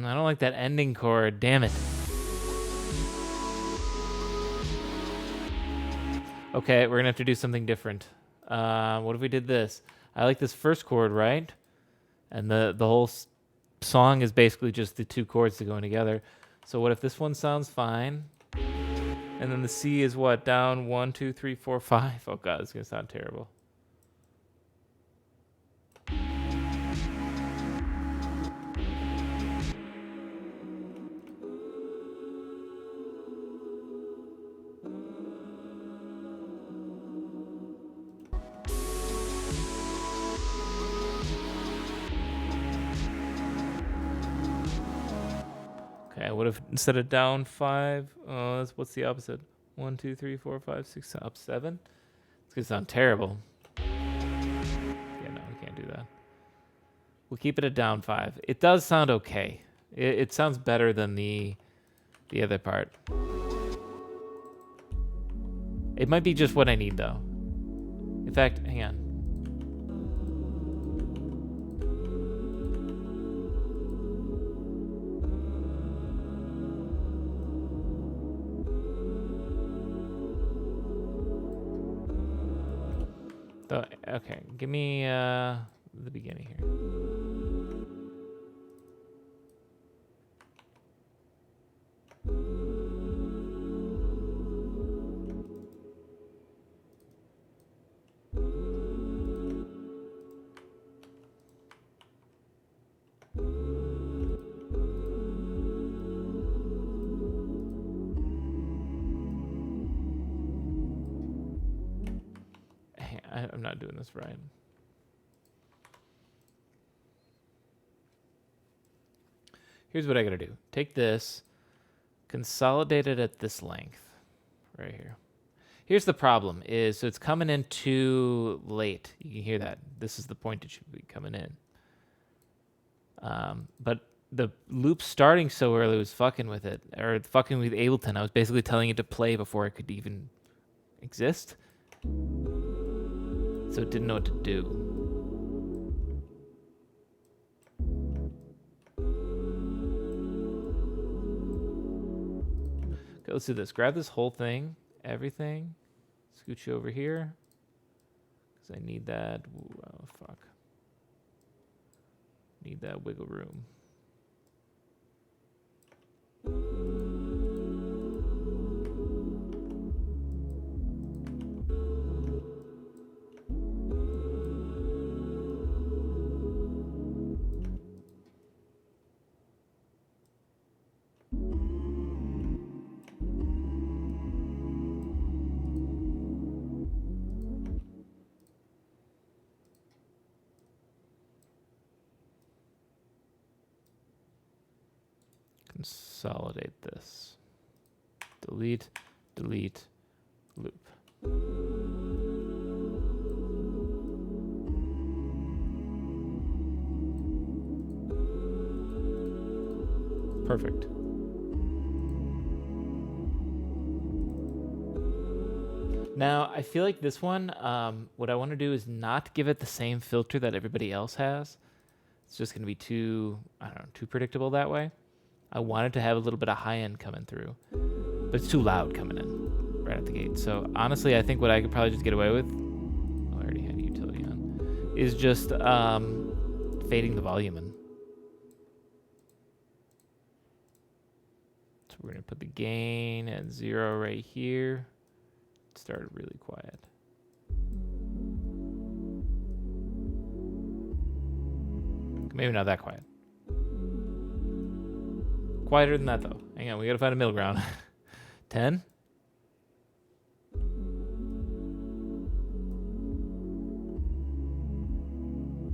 [SPEAKER 1] I don't like that ending chord. Damn it. Okay, we're gonna have to do something different. What if we did this? I like this first chord, right? And the whole song is basically just the two chords that go together. So what if this one sounds fine? And then the C is what? Down 1, 2, 3, 4, 5. Oh god, it's gonna sound terrible. Okay, what if instead of down 5, what's the opposite? 1, 2, 3, 4, 5, 6, up 7? It's gonna sound terrible. Yeah, no, we can't do that. We'll keep it at down 5. It does sound okay. It sounds better than the other part. It might be just what I need, though. In fact, hang on. Okay, give me the beginning here. I'm not doing this right. Here's what I gotta do. Take this, consolidate it at this length, right here. Here's the problem is, so it's coming in too late. You can hear that. This is the point it should be coming in. But the loop starting so early was fucking with it, or fucking with Ableton. I was basically telling it to play before it could even exist. So it didn't know what to do. Okay, let's do this. Grab this whole thing, everything. Scooch you over here. Because I need that. Ooh, oh, fuck. Need that wiggle room. Consolidate this. Delete, delete, loop. Perfect. Now, I feel like this one, what I want to do is not give it the same filter that everybody else has. It's just going to be too, I don't know, too predictable that way. I wanted to have a little bit of high end coming through, but it's too loud coming in right at the gate. So honestly, I think what I could probably just get away with is just fading the volume in. So we're going to put the gain at 0 right here. Start really quiet. Maybe not that quiet. Quieter than that, though. Hang on, we gotta find a middle ground. 10?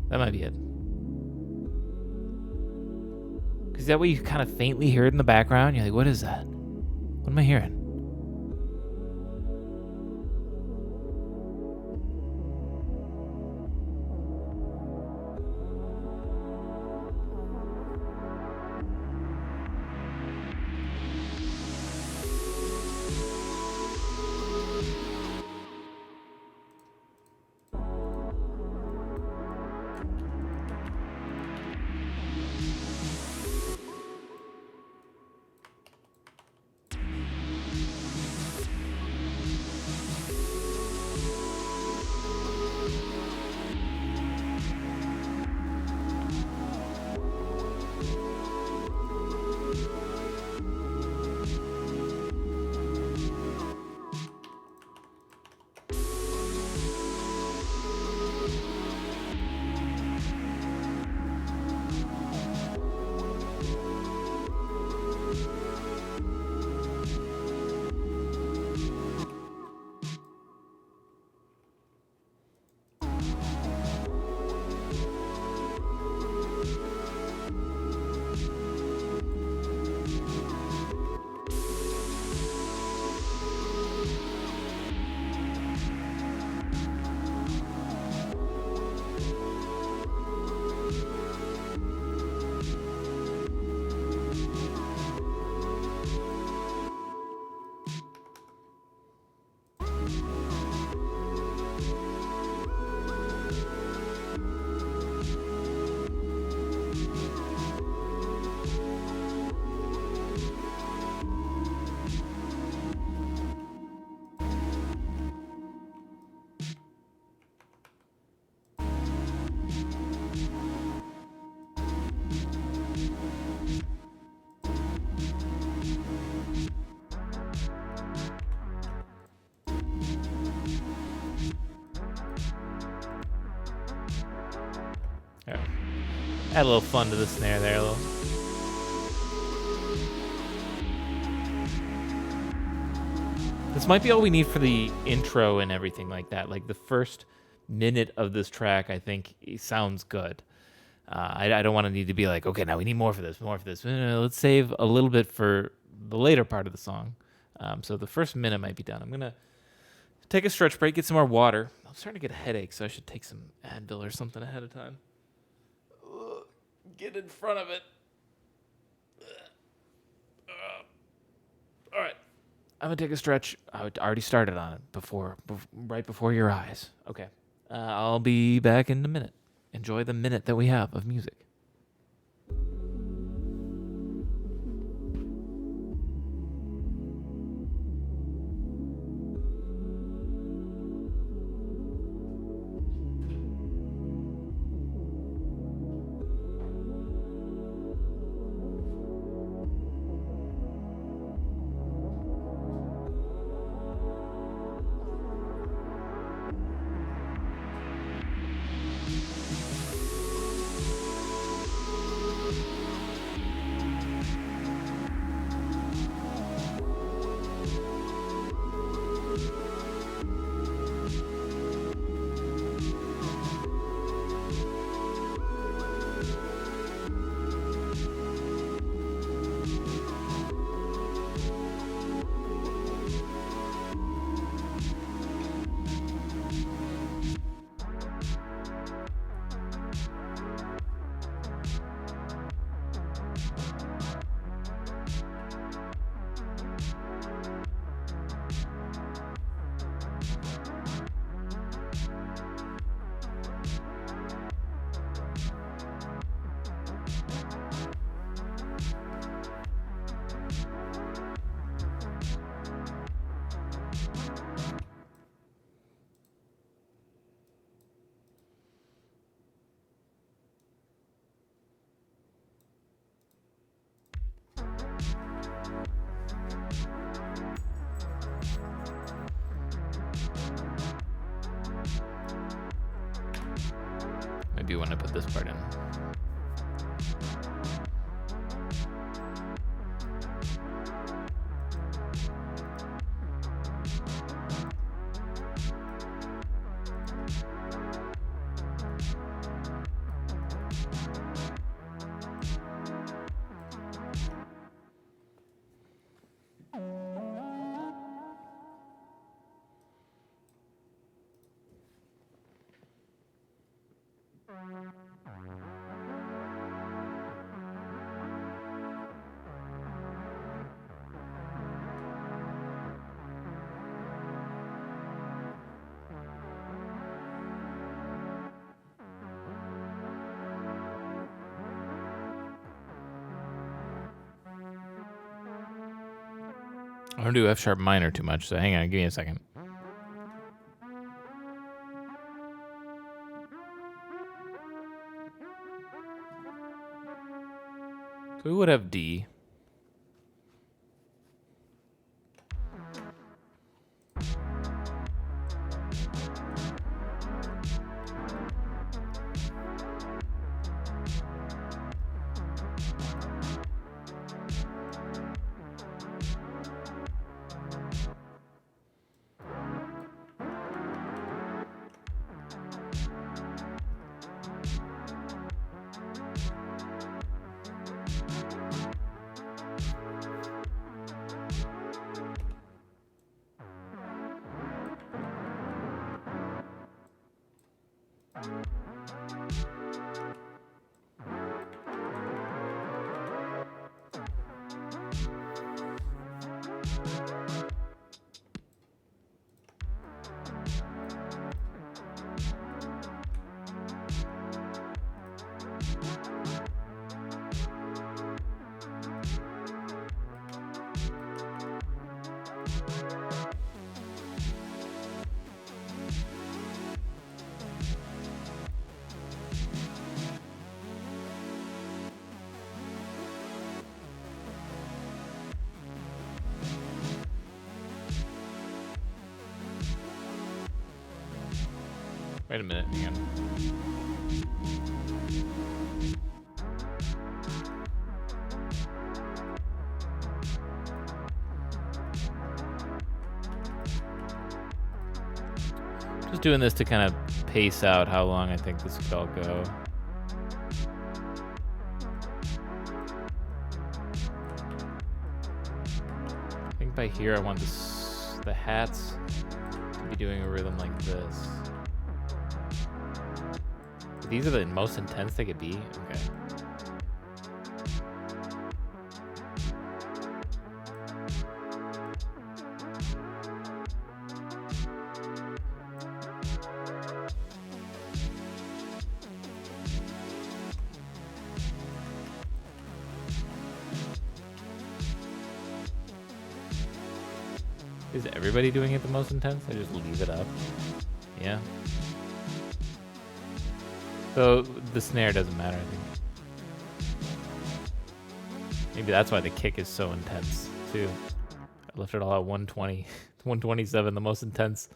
[SPEAKER 1] That might be it. Because that way you kind of faintly hear it in the background. You're like, what is that? What am I hearing? Add a little fun to the snare there, a little. This might be all we need for the intro and everything like that. Like the first minute of this track, I think it sounds good. I don't want to need to be like, okay, now we need more for this, more for this. Let's save a little bit for the later part of the song. So the first minute might be done. I'm going to take a stretch break, get some more water. I'm starting to get a headache, so I should take some Advil or something ahead of time. Get in front of it. All right. I'm going to take a stretch. I already started on it right before your eyes. Okay. I'll be back in a minute. Enjoy the minute that we have of music. be when I put this part in. I don't do F sharp minor too much, so hang on, give me a second. So we would have D. Wait a minute, hang on. Just doing this to kind of pace out how long I think this could all go. I think by here I want the hats to be doing a rhythm like this. These are the most intense they could be? Okay. Is everybody doing it the most intense? I just leave it up. Yeah. So the snare doesn't matter, I think. Maybe that's why the kick is so intense, too. I left it all at 120. 127, the most intense.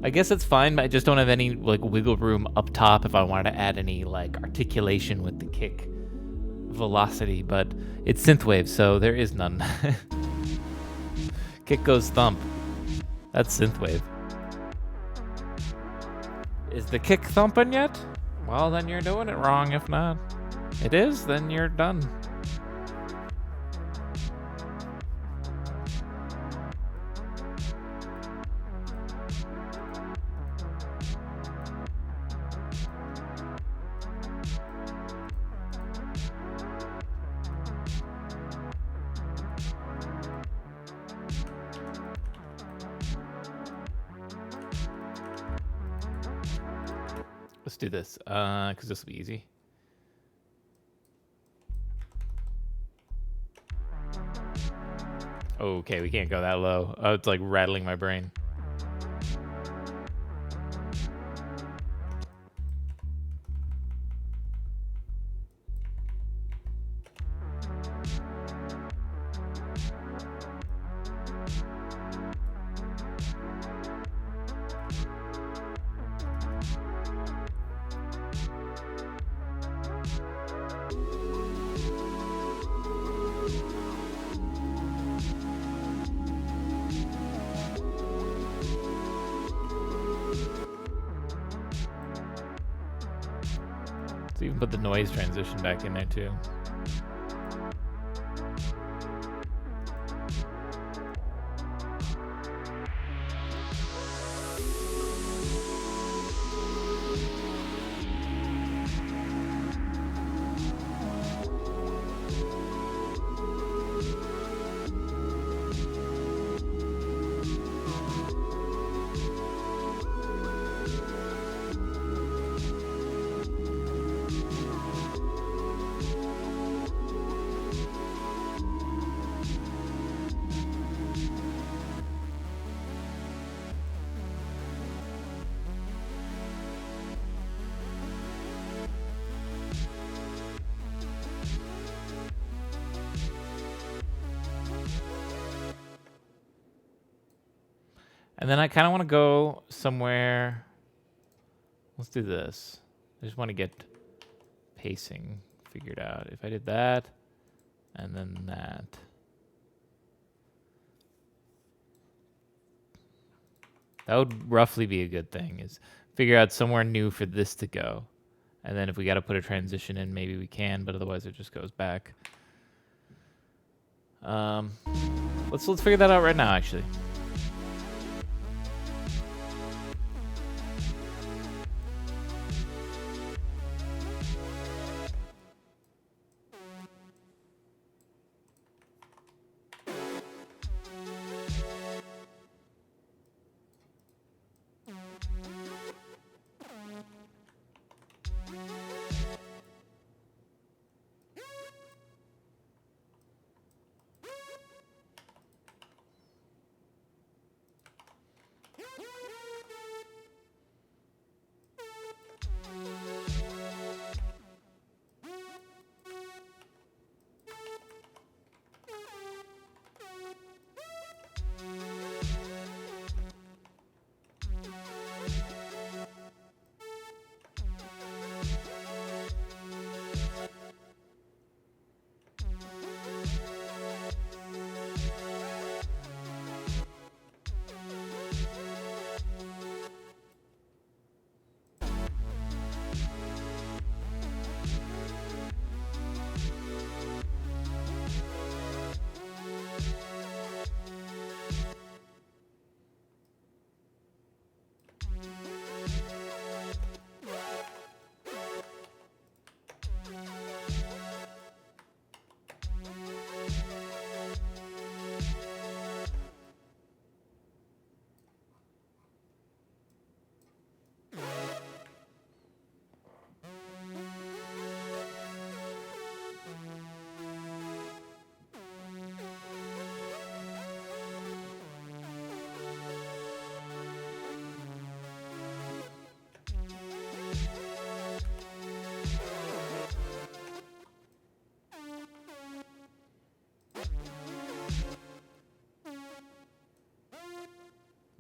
[SPEAKER 1] I guess it's fine, but I just don't have any like wiggle room up top if I wanted to add any like articulation with the kick velocity, but it's synthwave, so there is none. Kick goes thump. That's synthwave. Is the kick thumping yet? Well, then you're doing it wrong. If not, it is, then you're done. Let's do this, because this will be easy. Okay, we can't go that low. Oh, it's like rattling my brain. Let's even put the noise transition back in there too. And then I kind of want to go somewhere. Let's do this. I just want to get pacing figured out. If I did that and then that. That would roughly be a good thing, is figure out somewhere new for this to go. And then if we got to put a transition in, maybe we can, but otherwise it just goes back. Let's figure that out right now, actually.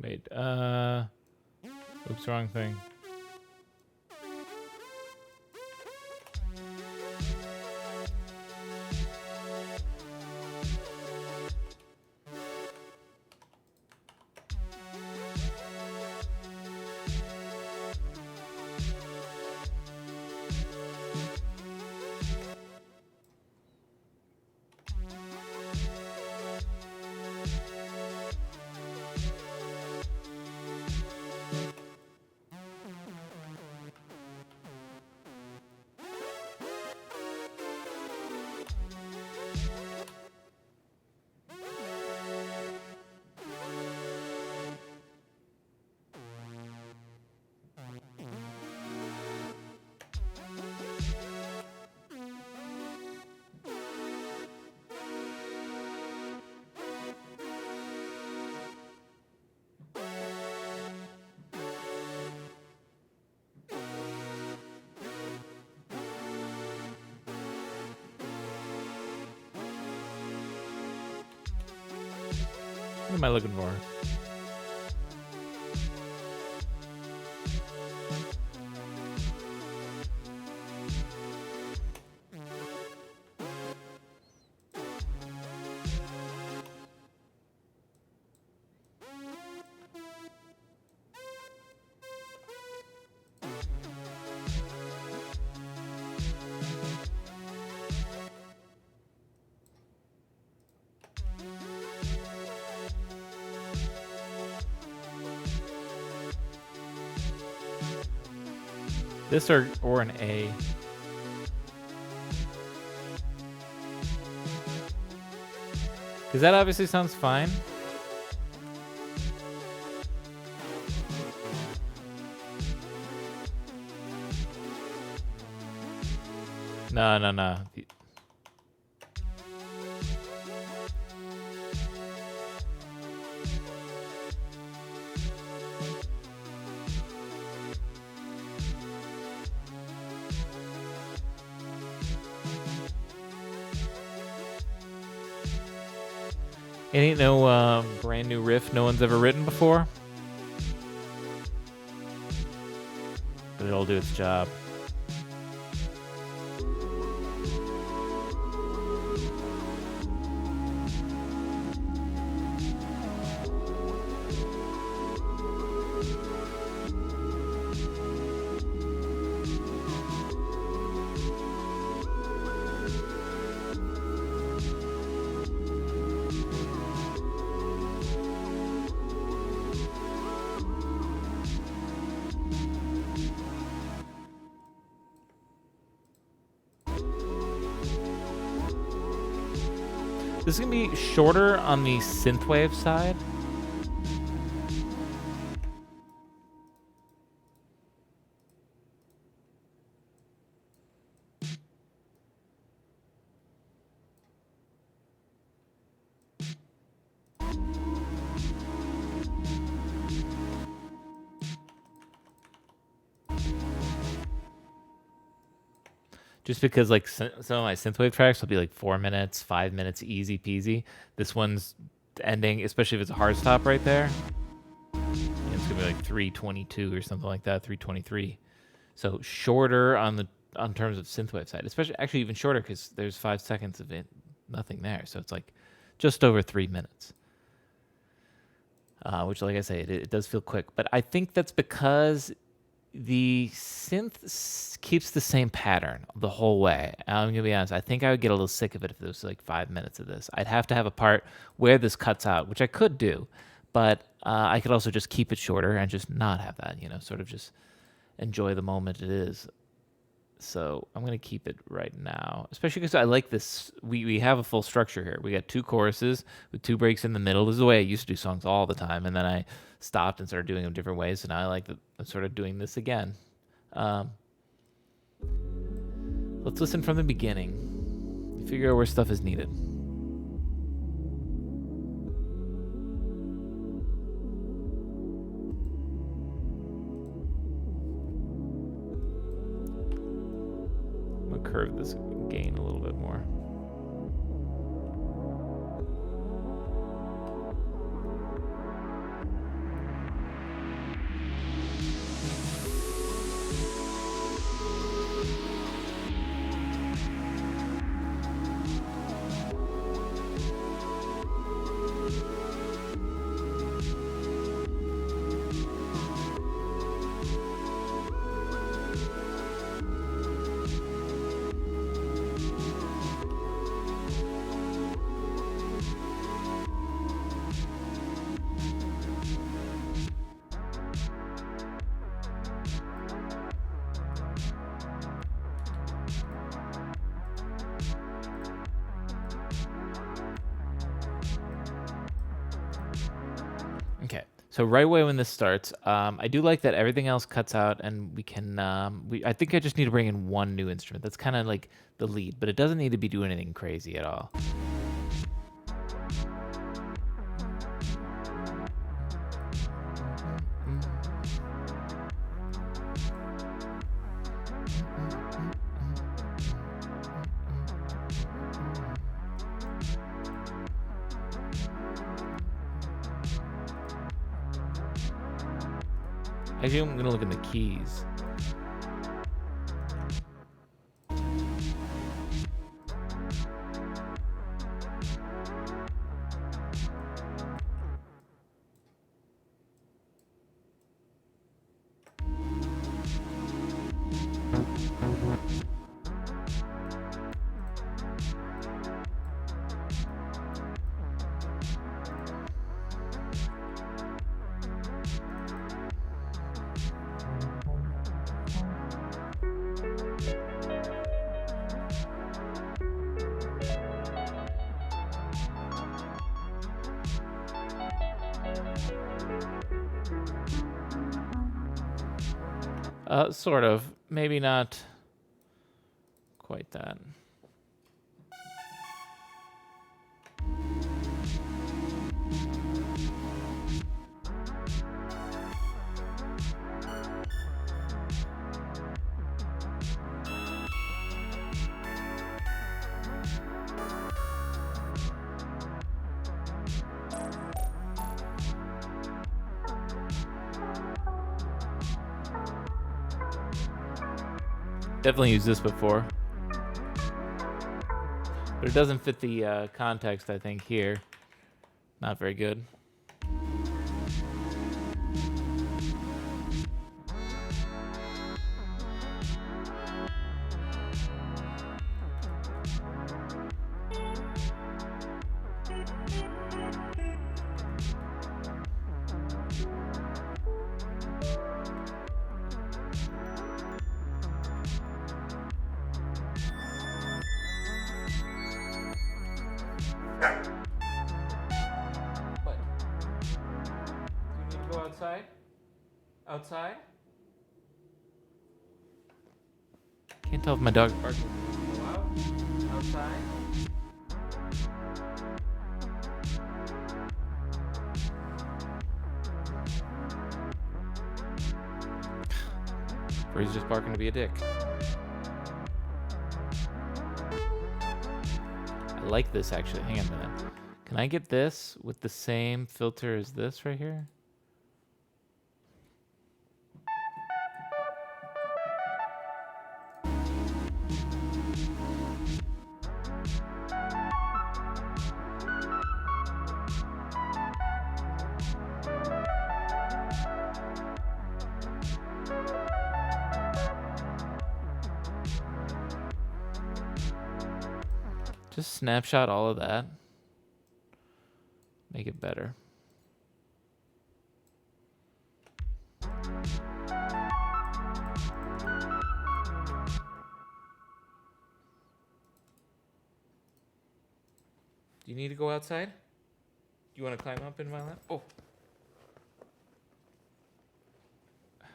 [SPEAKER 1] Wait, oops, wrong thing. What am I looking for? This or an A. Because that obviously sounds fine. No, no, no. It ain't no brand new riff no one's ever written before. But it'll do its job. This is going to be shorter on the synthwave side. Just because like some of my synthwave tracks will be like 4 minutes, 5 minutes, easy peasy. This one's ending, especially if it's a hard stop right there. It's gonna be like 3:22 or something like that, 3:23. So shorter on terms of synthwave side, especially actually even shorter because there's 5 seconds of it, nothing there. So it's like just over 3 minutes. Which, like I say, it does feel quick, but I think that's because the synth keeps the same pattern the whole way. I'm gonna be honest. I think I would get a little sick of it if there was like 5 minutes of this. I'd have to have a part where this cuts out, which I could do, but I could also just keep it shorter and just not have that. Sort of just enjoy the moment it is. So I'm gonna keep it right now, especially because I like this. We have a full structure here. We got 2 choruses with 2 breaks in the middle. This is the way I used to do songs all the time, and then I stopped and started doing them different ways. So now I like I'm sort of doing this again. Let's listen from the beginning. Figure out where stuff is needed. I'm gonna curve this gain a little bit more. Okay, so right away when this starts, I do like that everything else cuts out, and we can. I think I just need to bring in one new instrument. That's kind of like the lead, but it doesn't need to be doing anything crazy at all. Actually, I'm gonna look in the keys. Sort of. Maybe not quite that. Definitely used this before. But it doesn't fit the context, I think, here. Not very good. What? Do you need to go outside? Outside? Can't tell if my dog's barking. Go out? Outside? Or he's just barking to be a dick. I like this actually. Hang on a minute. Can I get this with the same filter as this right here? Just snapshot all of that. Make it better. Do you need to go outside? Do you want to climb up in my lap? Oh. Do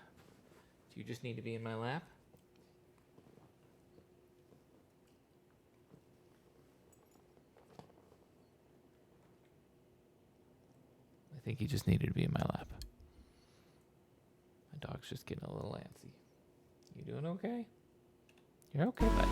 [SPEAKER 1] you just need to be in my lap? I think you just needed to be in my lap. My dog's just getting a little antsy. You doing okay? You're okay, bud.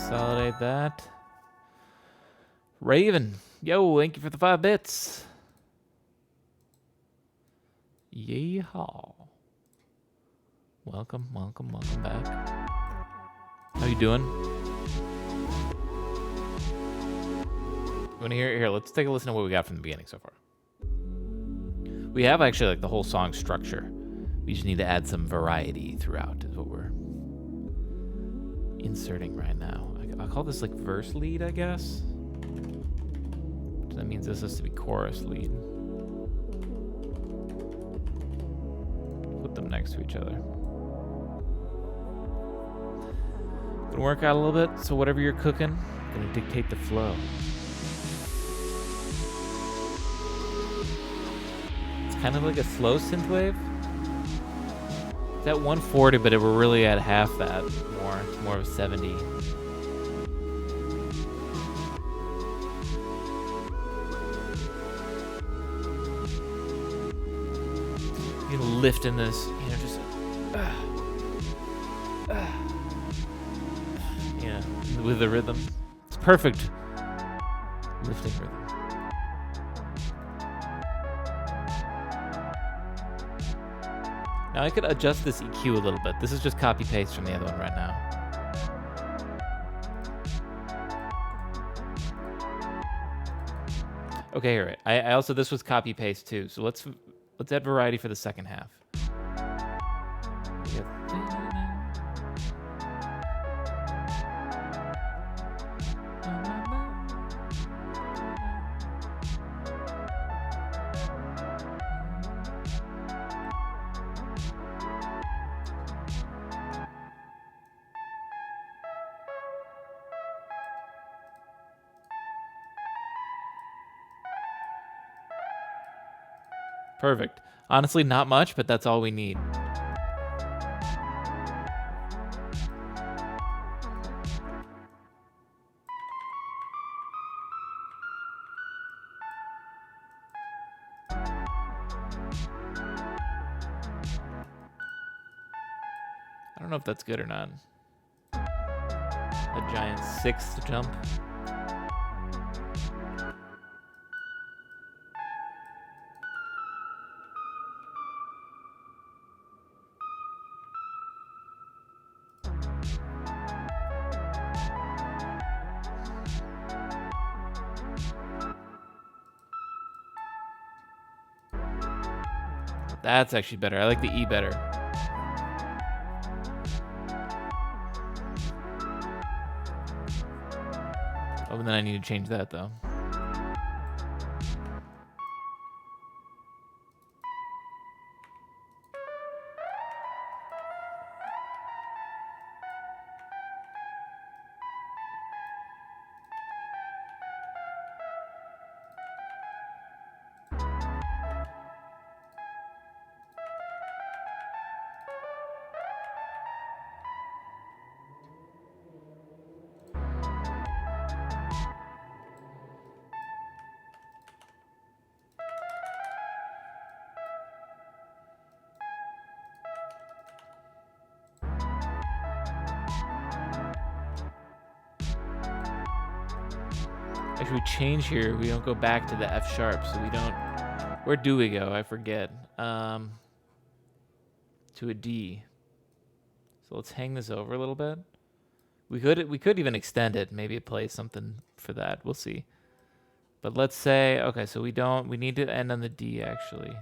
[SPEAKER 1] Consolidate that. Raven. Yo, thank you for the 5 bits. Yeehaw. Welcome back. How you doing? You want to hear it? Here, let's take a listen to what we got from the beginning so far. We have actually like the whole song structure. We just need to add some variety throughout is what we're inserting right now. I'll call this like verse lead, I guess. That means this has to be chorus lead. Put them next to each other. Gonna work out a little bit, so whatever you're cooking, gonna dictate the flow. It's kind of like a slow synthwave. It's at 140, but we're really at half that. More of a 70. You know, lifting this, you know, just yeah, with the rhythm. It's perfect. Lifting rhythm. Now I could adjust this EQ a little bit. This is just copy paste from the other one right now. Okay, all right. I also, this was copy paste too. So let's add variety for the second half. Perfect. Honestly, not much, but that's all we need. I don't know if that's good or not. A giant sixth jump. That's actually better. I like the E better. Oh, and then I need to change that though. If we change here, we don't go back to the F sharp, so we don't. Where do we go? I forget. To a D. So let's hang this over a little bit. We could even extend it. Maybe it plays something for that. We'll see. But let's say, okay, so we need to end on the D actually.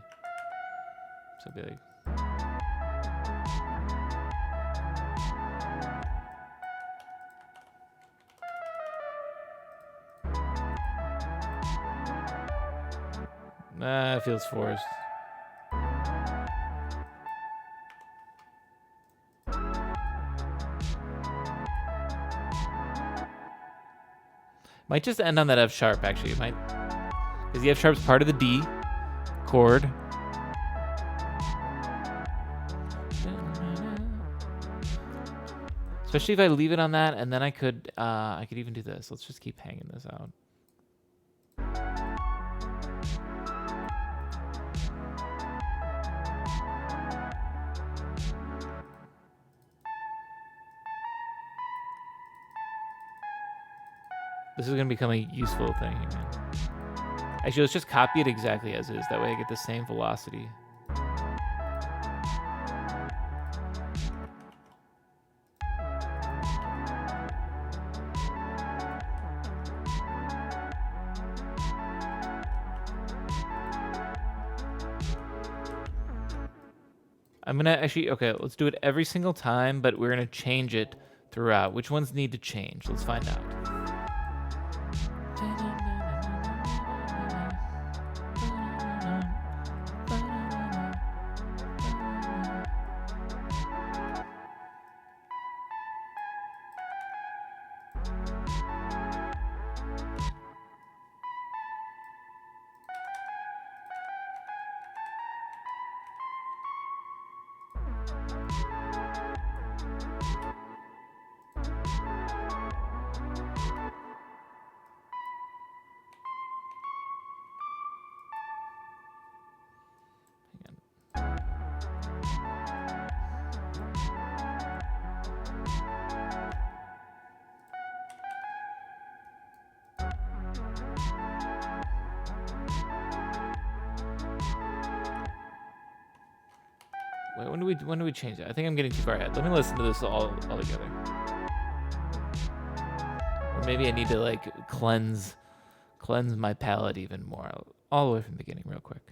[SPEAKER 1] So it'll be like. It feels forced. Might just end on that F sharp, actually. It might, because the F sharp's part of the D chord. Especially if I leave it on that, and then I could even do this. Let's just keep hanging this out. This is going to become a useful thing again. Actually, let's just copy it exactly as is. That way I get the same velocity. I'm going to actually, okay, let's do it every single time, but we're going to change it throughout. Which ones need to change? Let's find out. Wait, when do we change it? I think I'm getting too far ahead. Let me listen to this all together. Or maybe I need to like cleanse my palate even more. All the way from the beginning real quick.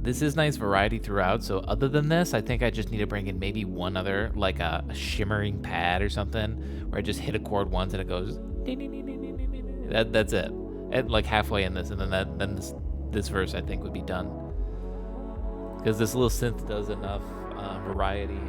[SPEAKER 1] This is nice variety throughout, so other than this, I think I just need to bring in maybe one other, like a shimmering pad or something, where I just hit a chord once and it goes ding, ding, ding, ding, ding, ding, ding. That's it. And like halfway in this, and then this verse I think would be done. Because this little synth does enough variety.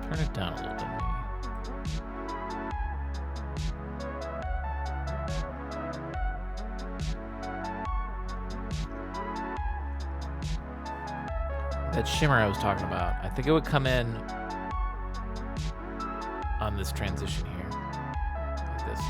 [SPEAKER 1] Turn it down a little bit, maybe. That shimmer I was talking about, I think it would come in on this transition here, like this.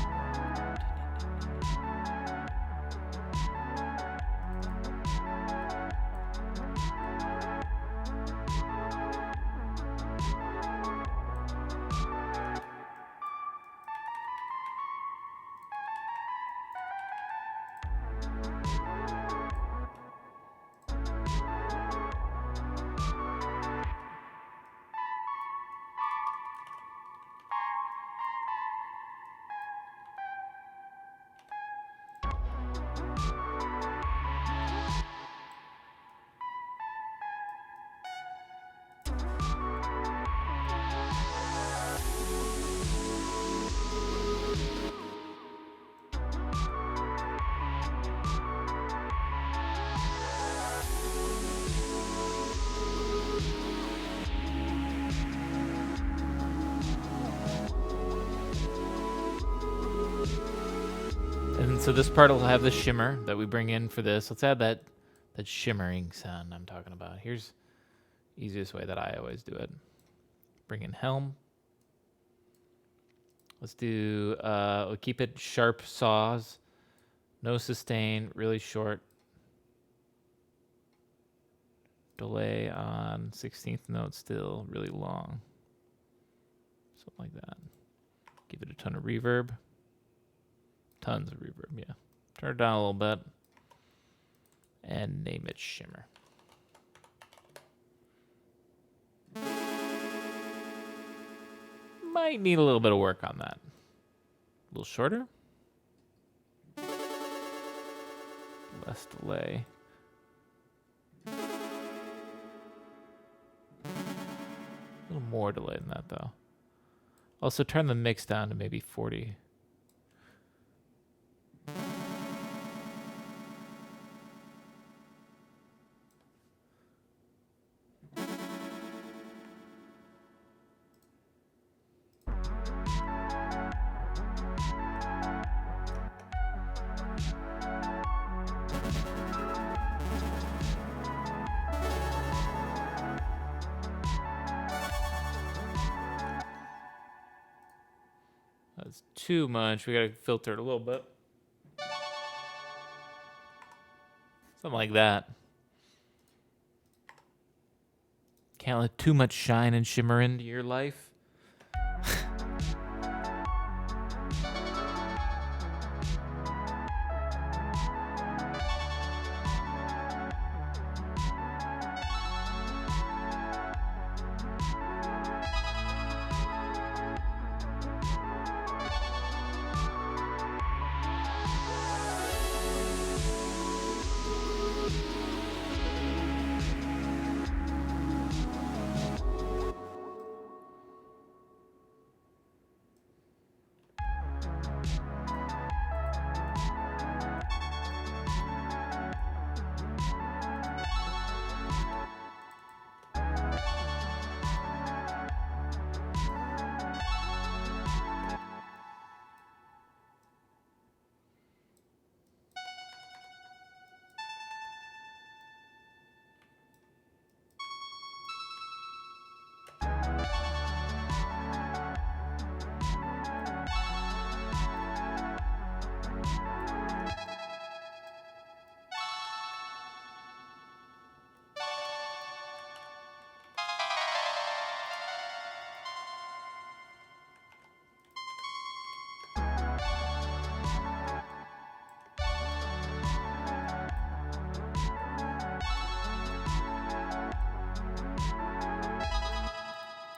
[SPEAKER 1] And so this part will have the shimmer that we bring in for this. Let's add that shimmering sound I'm talking about. Here's the easiest way that I always do it. Bring in helm. Let's do, we'll keep it sharp saws. No sustain, really short. Delay on 16th note still, really long. Something like that. Give it a ton of reverb. Tons of reverb, yeah. Turn it down a little bit. And name it Shimmer. Might need a little bit of work on that. A little shorter. Less delay. A little more delay than that, though. Also, turn the mix down to maybe 40. too much. We gotta filter it a little bit. Something like that. Can't let too much shine and shimmer into your life.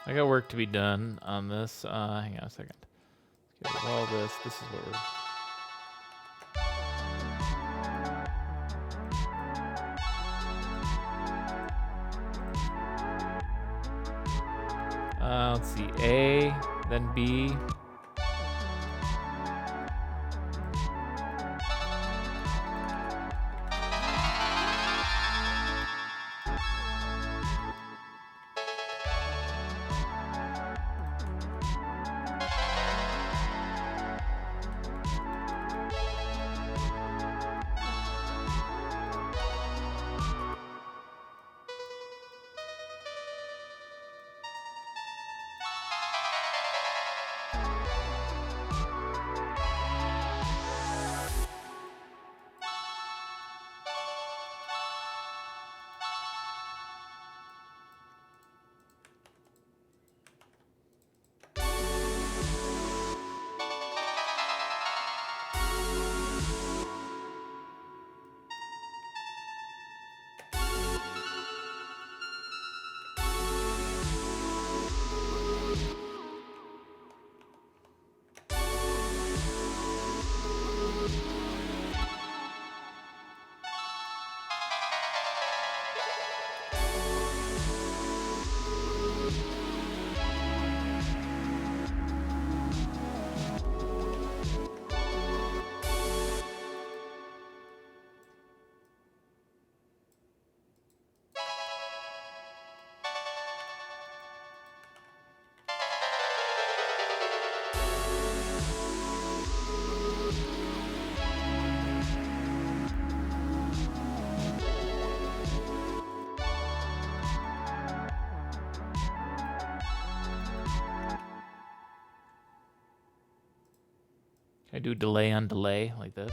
[SPEAKER 1] I got work to be done on this. Hang on a second. Let's get rid of all this. This is what we're... let's see. A, then B. Can I do delay on delay like this?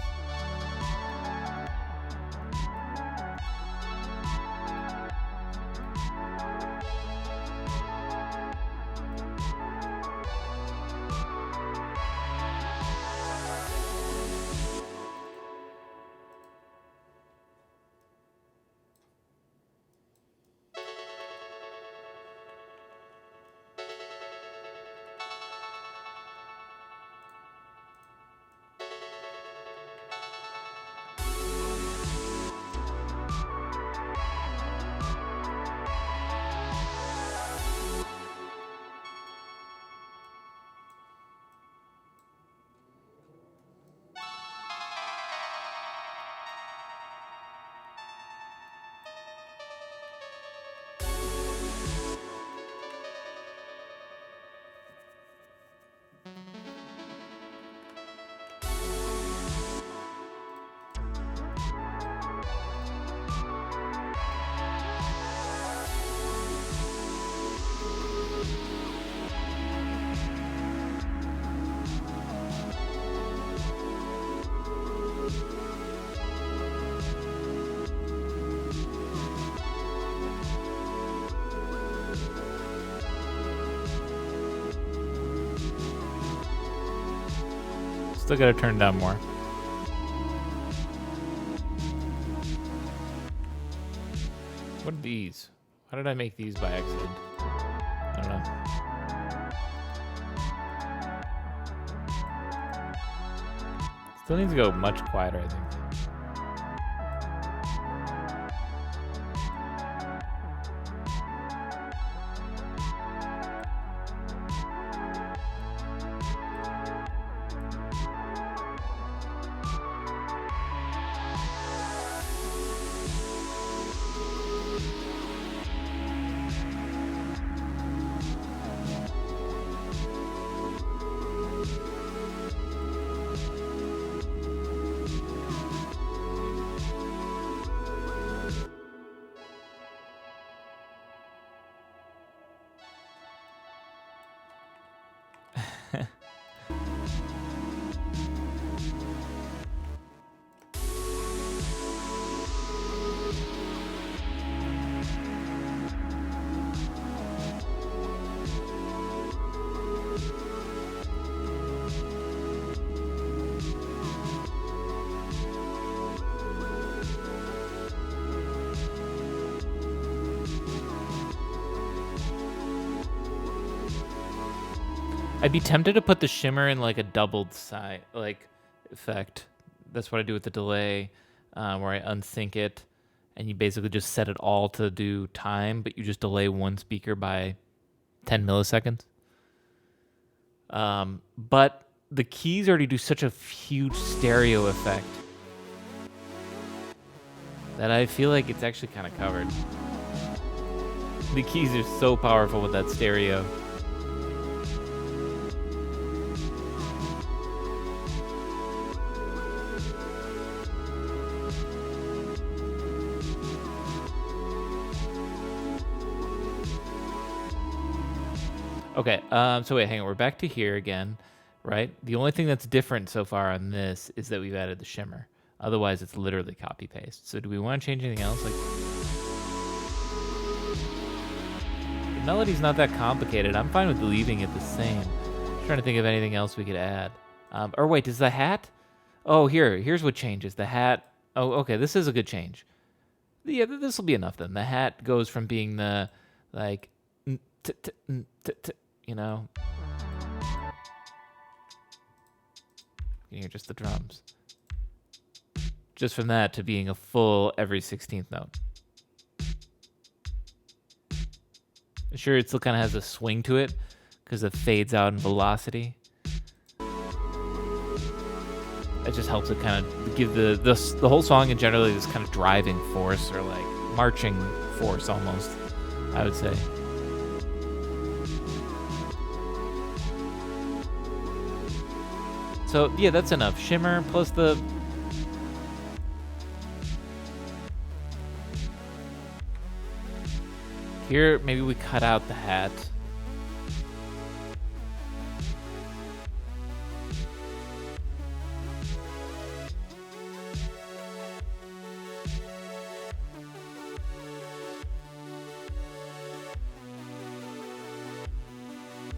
[SPEAKER 1] Still gotta turn it down more. What are these? How did I make these by accident? I don't know. Still needs to go much quieter, I think. I'd be tempted to put the shimmer in like a doubled side like effect. That's what I do with the delay, where I unsync it, and you basically just set it all to do time, but you just delay one speaker by 10 milliseconds. But the keys already do such a huge stereo effect that I feel like it's actually kind of covered. The keys are so powerful with that stereo. Okay, so wait, hang on. We're back to here again, right? The only thing that's different so far on this is that we've added the shimmer. Otherwise, it's literally copy-paste. So do we want to change anything else? Like, the melody's not that complicated. I'm fine with leaving it the same. I'm trying to think of anything else we could add. Or wait, does the hat? Oh, here's what changes. The hat. Oh, okay, this is a good change. Yeah, this will be enough then. The hat goes from being the, like, you know, you can hear just the drums. Just from that to being a full every 16th note. Sure, it still kind of has a swing to it because it fades out in velocity. It just helps it kind of give the whole song and generally this kind of driving force or like marching force almost, I would say. So, yeah, that's enough. Shimmer plus the... Here, maybe we cut out the hat.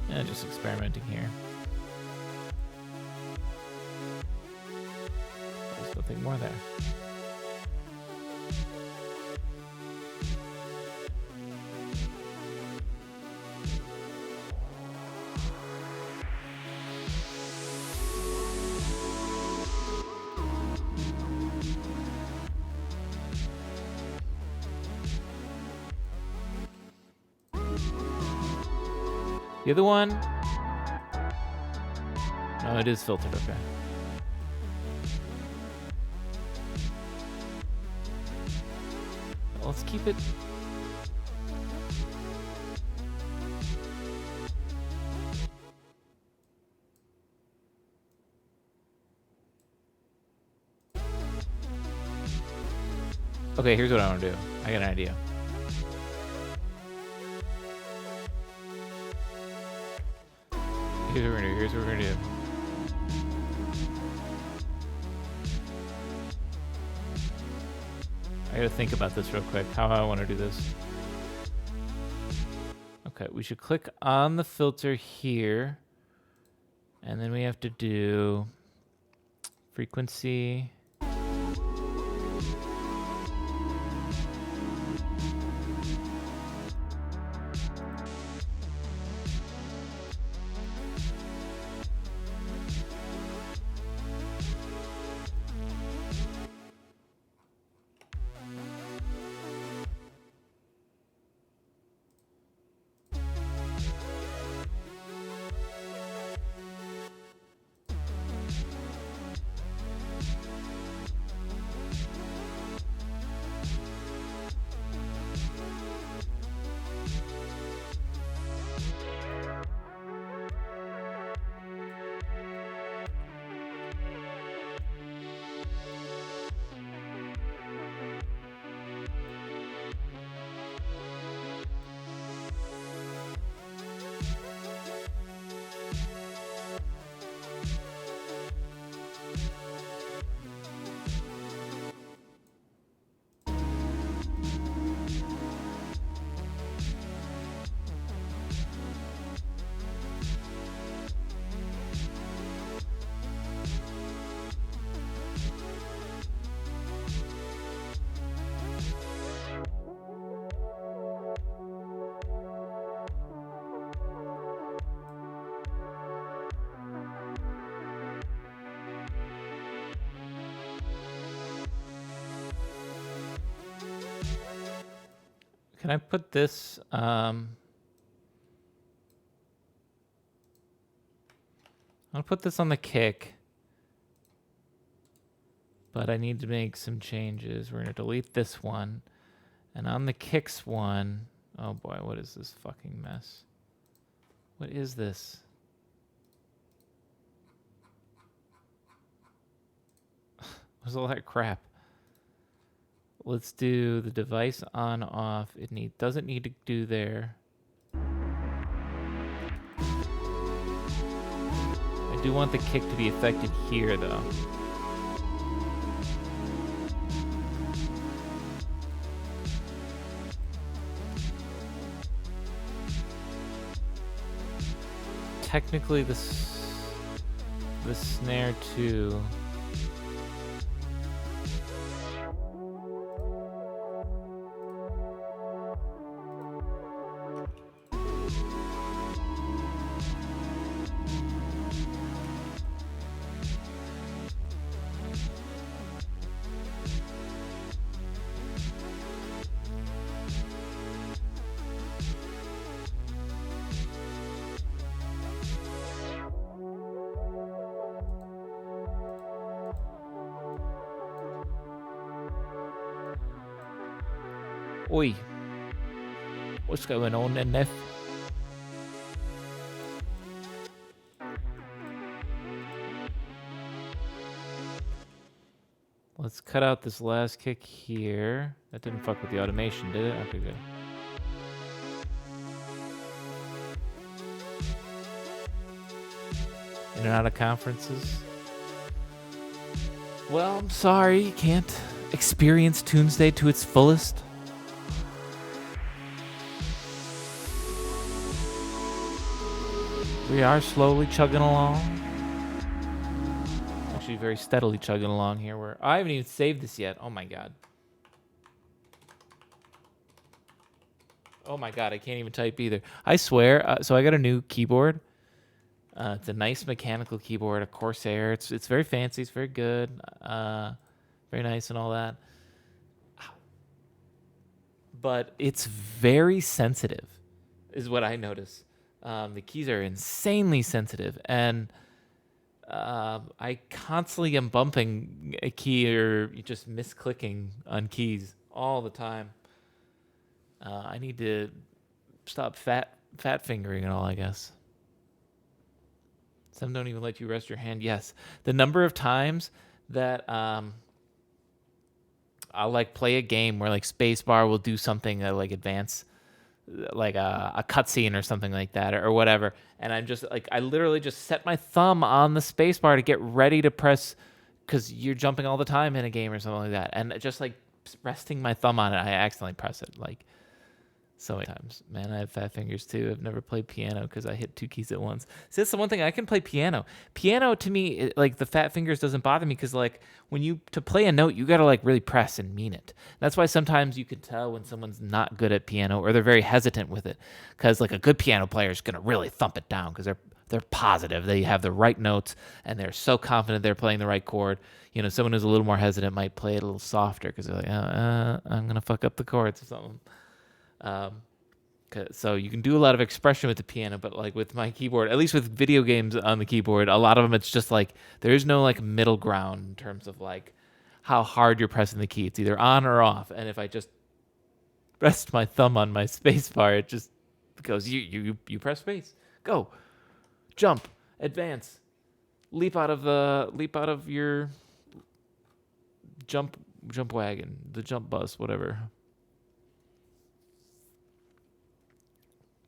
[SPEAKER 1] Yeah, just experimenting here. There's nothing more there. The other one? No, it is filtered, okay. Well, let's keep it... Okay, here's what I want to do. I got an idea. Here's what we're gonna do. Here's what we're gonna do. I gotta think about this real quick, how I want to do this. Okay, we should click on the filter here. And then we have to do... Frequency. Can I put this? I'll put this on the kick, but I need to make some changes. We're gonna delete this one, and on the kicks one, oh boy, what is this fucking mess? What is this? What's all that crap? Let's do the device on off. It doesn't need to do there. I do want the kick to be affected here though. Technically the snare too. Oi, what's going on in there? Let's cut out this last kick here. That didn't fuck with the automation, did it? Okay, good. In and out of conferences. Well, I'm sorry, you can't experience Tunesday to its fullest. We are slowly chugging along. Actually, very steadily chugging along here. Where I haven't even saved this yet. Oh my god. Oh my god, I can't even type either. I swear. So I got a new keyboard. It's a nice mechanical keyboard, a Corsair. It's very fancy. It's very good. Very nice and all that. But it's very sensitive, is what I notice. The keys are insanely sensitive, and I constantly am bumping a key or just misclicking on keys all the time. I need to stop fat fingering and all, I guess. Some don't even let you rest your hand. Yes, the number of times that I'll like play a game where like spacebar will do something that like advance, like a cutscene or something like that, or whatever, and I'm just like, I literally just set my thumb on the spacebar to get ready to press, because you're jumping all the time in a game or something like that, and just like resting my thumb on it, I accidentally press it. Like, So many times. Man, I have fat fingers too. I've never played piano because I hit 2 keys at once. See, that's the one thing. I can play piano. Piano, to me, like, the fat fingers doesn't bother me because, like, when you, to play a note, you got to, like, really press and mean it. That's why sometimes you can tell when someone's not good at piano or they're very hesitant with it, because, like, a good piano player is going to really thump it down because they're positive. They have the right notes and they're so confident they're playing the right chord. You know, someone who's a little more hesitant might play it a little softer because they're like, I'm going to fuck up the chords or something. So you can do a lot of expression with the piano, but like with my keyboard, at least with video games on the keyboard, a lot of them, it's just like, there's no like middle ground in terms of like how hard you're pressing the key. It's either on or off. And if I just rest my thumb on my space bar, it just goes, you press space, go, jump, advance, leap out of your jump wagon, the jump bus, whatever.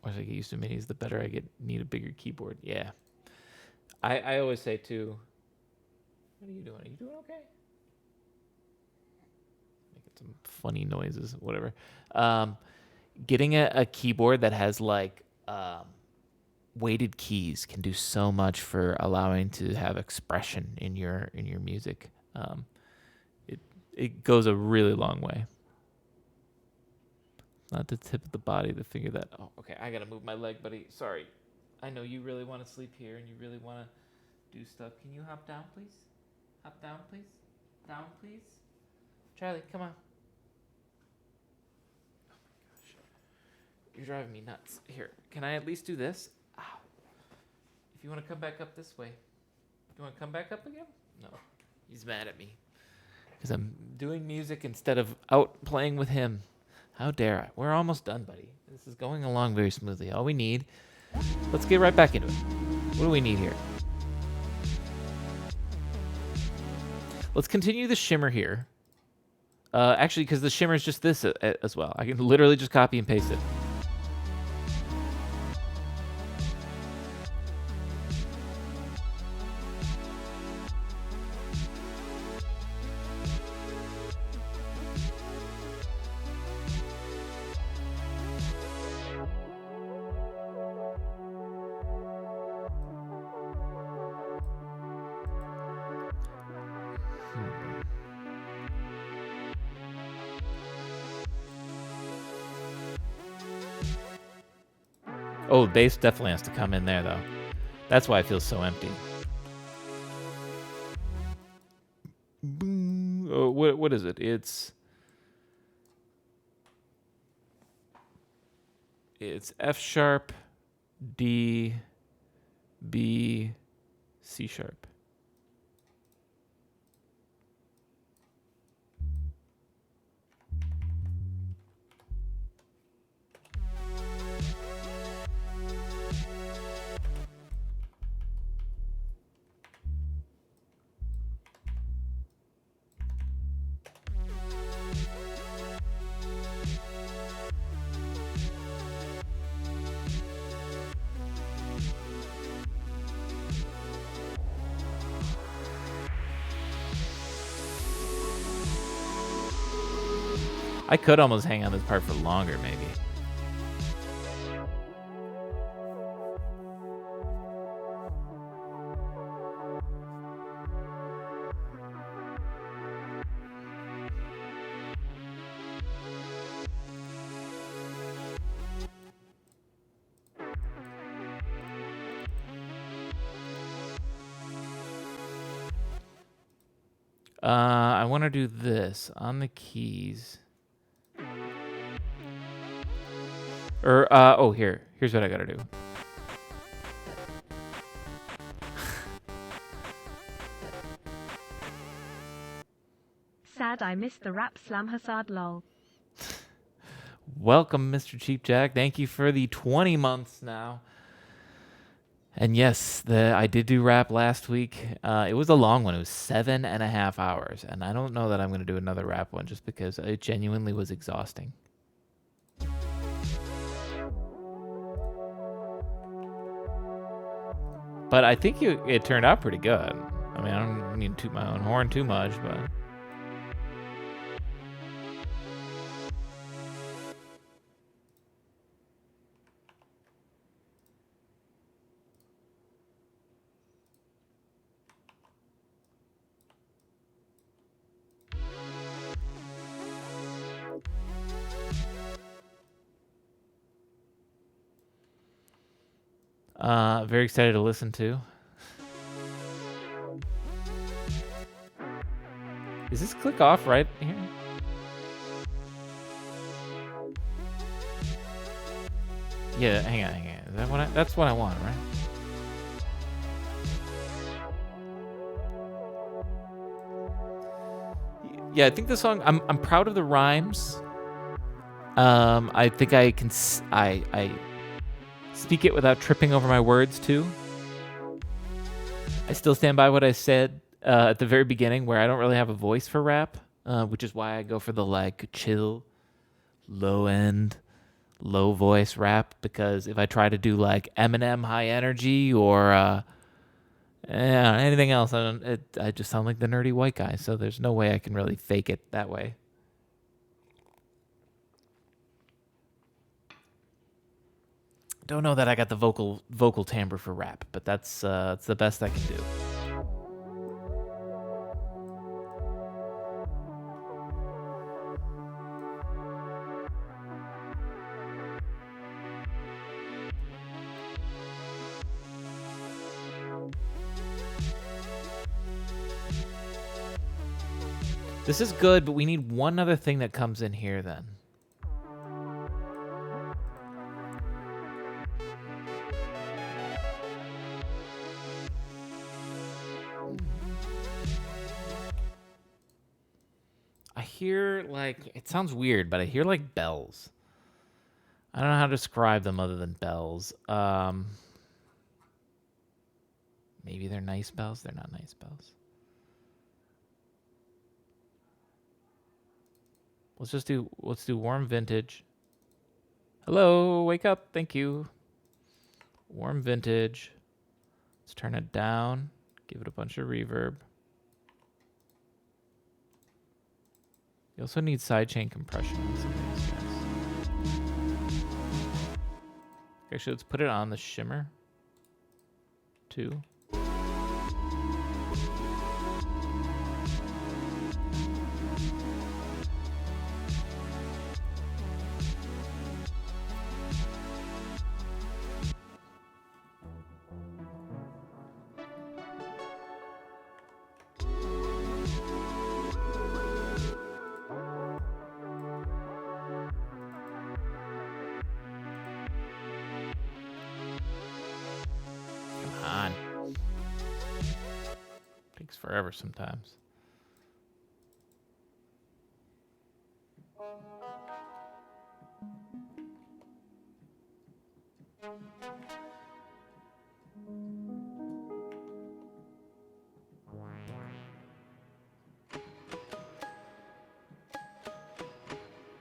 [SPEAKER 1] As I get used to minis, the better I need a bigger keyboard. Yeah. I always say too, what are you doing? Are you doing okay? Making some funny noises, whatever. Getting a keyboard that has like weighted keys can do so much for allowing to have expression in your music. It goes a really long way. Not the tip of the body, the finger that... Oh, okay, I gotta move my leg, buddy. Sorry. I know you really want to sleep here and you really want to do stuff. Can you hop down, please? Hop down, please? Down, please? Charlie, come on. Oh my gosh. You're driving me nuts. Here, can I at least do this? Ow. If you want to come back up this way. You want to come back up again? No. He's mad at me. Because I'm doing music instead of out playing with him. How dare I? We're almost done, buddy. This is going along very smoothly. All we need... Let's get right back into it. What do we need here? Let's continue the shimmer here. Actually, because the shimmer is just this as well. I can literally just copy and paste it. Oh, bass definitely has to come in there, though. That's why it feels so empty. Oh, what is it? It's F sharp, D, B, C sharp. I could almost hang on this part for longer, maybe. I want to do this on the keys. Here's what I gotta do.
[SPEAKER 2] Sad I missed the rap Slamhaus lol.
[SPEAKER 1] Welcome, Mr. Cheap Jack. Thank you for the 20 months now. And yes, I did do rap last week. It was a long one. It was 7.5 hours. And I don't know that I'm going to do another rap one just because it genuinely was exhausting. But I think it turned out pretty good. I mean, I don't need to toot my own horn too much, but... Very excited to listen to. Is this click off right here? Yeah, hang on. Is that what that's what I want, right? Yeah, I think the song. I'm proud of the rhymes. I think I can. I speak it without tripping over my words too. I still stand by what I said at the very beginning, where I don't really have a voice for rap, which is why I go for the like chill, low end, low voice rap. Because if I try to do like Eminem high energy or anything else, I just sound like the nerdy white guy. So there's no way I can really fake it that way. Don't know that I got the vocal timbre for rap, but that's the best I can do. This is good, but we need one other thing that comes in here then. I hear like, it sounds weird, but I hear like bells. I don't know how to describe them other than bells. Maybe they're nice bells. They're not nice bells. Let's do warm vintage. Hello, wake up. Thank you. Warm vintage. Let's turn it down. Give it a bunch of reverb. You also need sidechain compression on some of these guys. Actually, let's put it on the shimmer too. Forever sometimes.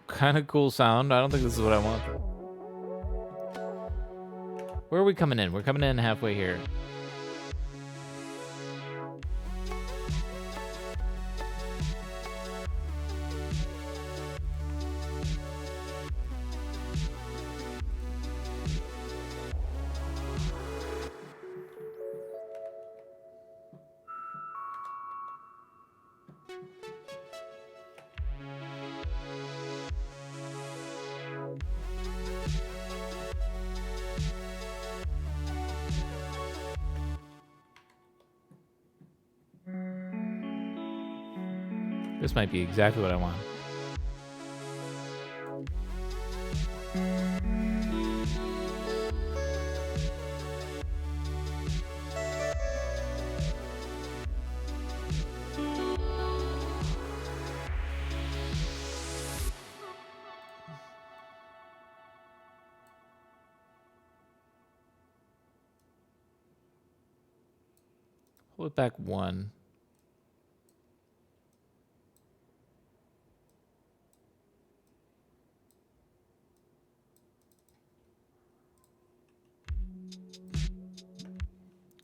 [SPEAKER 1] Kind of cool sound. I don't think this is what I want. Where are we coming in? We're coming in halfway here. This might be exactly what I want. Pull it back one.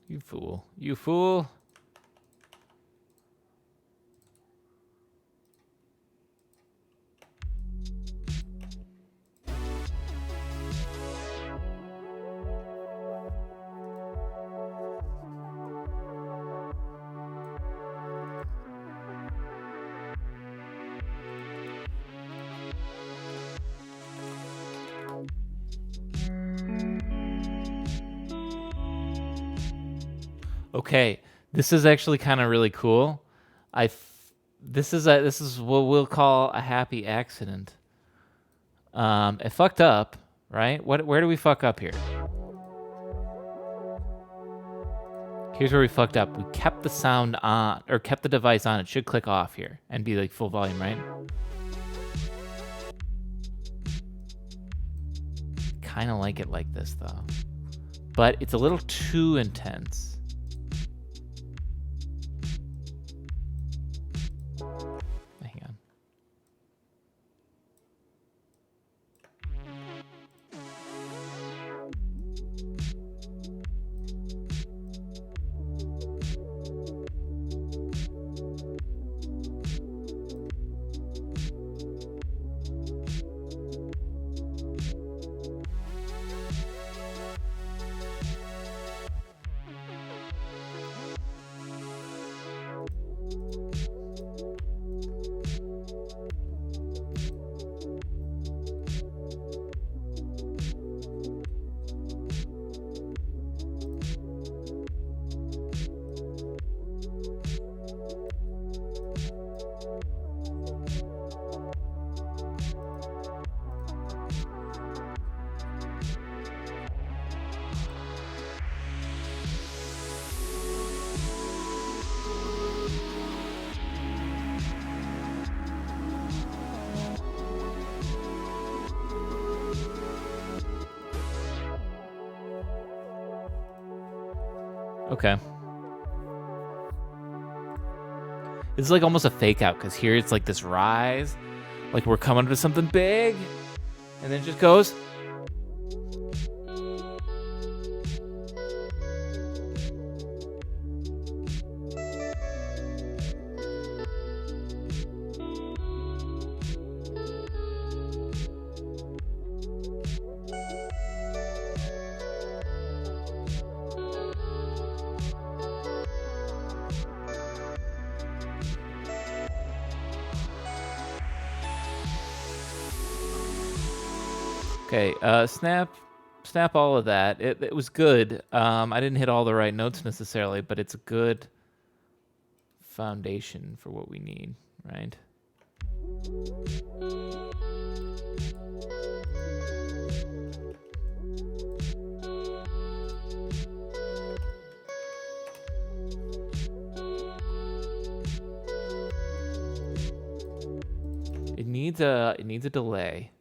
[SPEAKER 1] You fool. You fool. Okay, this is actually kind of really cool. This is what we'll call a happy accident. It fucked up, right? Where do we fuck up here? Here's where we fucked up. We kept the sound on, or kept the device on. It should click off here and be like full volume, right? Kind of like it like this though, but it's a little too intense. Hang on. Okay. It's like almost a fake out because here it's like this rise, like we're coming to something big, and then it just goes. Okay, snap all of that. It was good. I didn't hit all the right notes necessarily, but it's a good foundation for what we need, right? It needs a delay.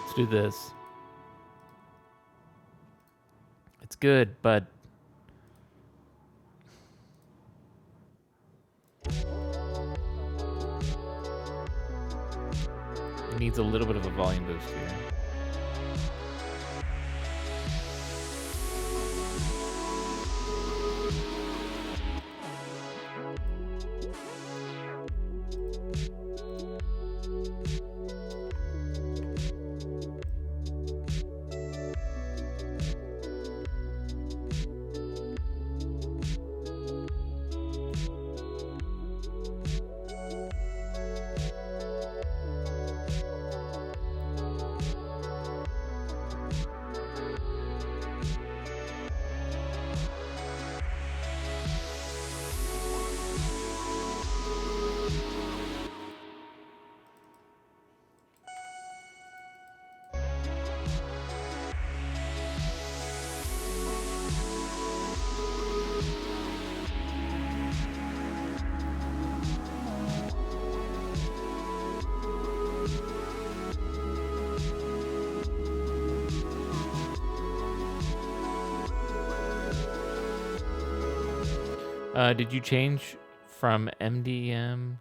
[SPEAKER 1] Let's do this. It's good, but it needs a little bit of a volume boost here. Did you change from MDM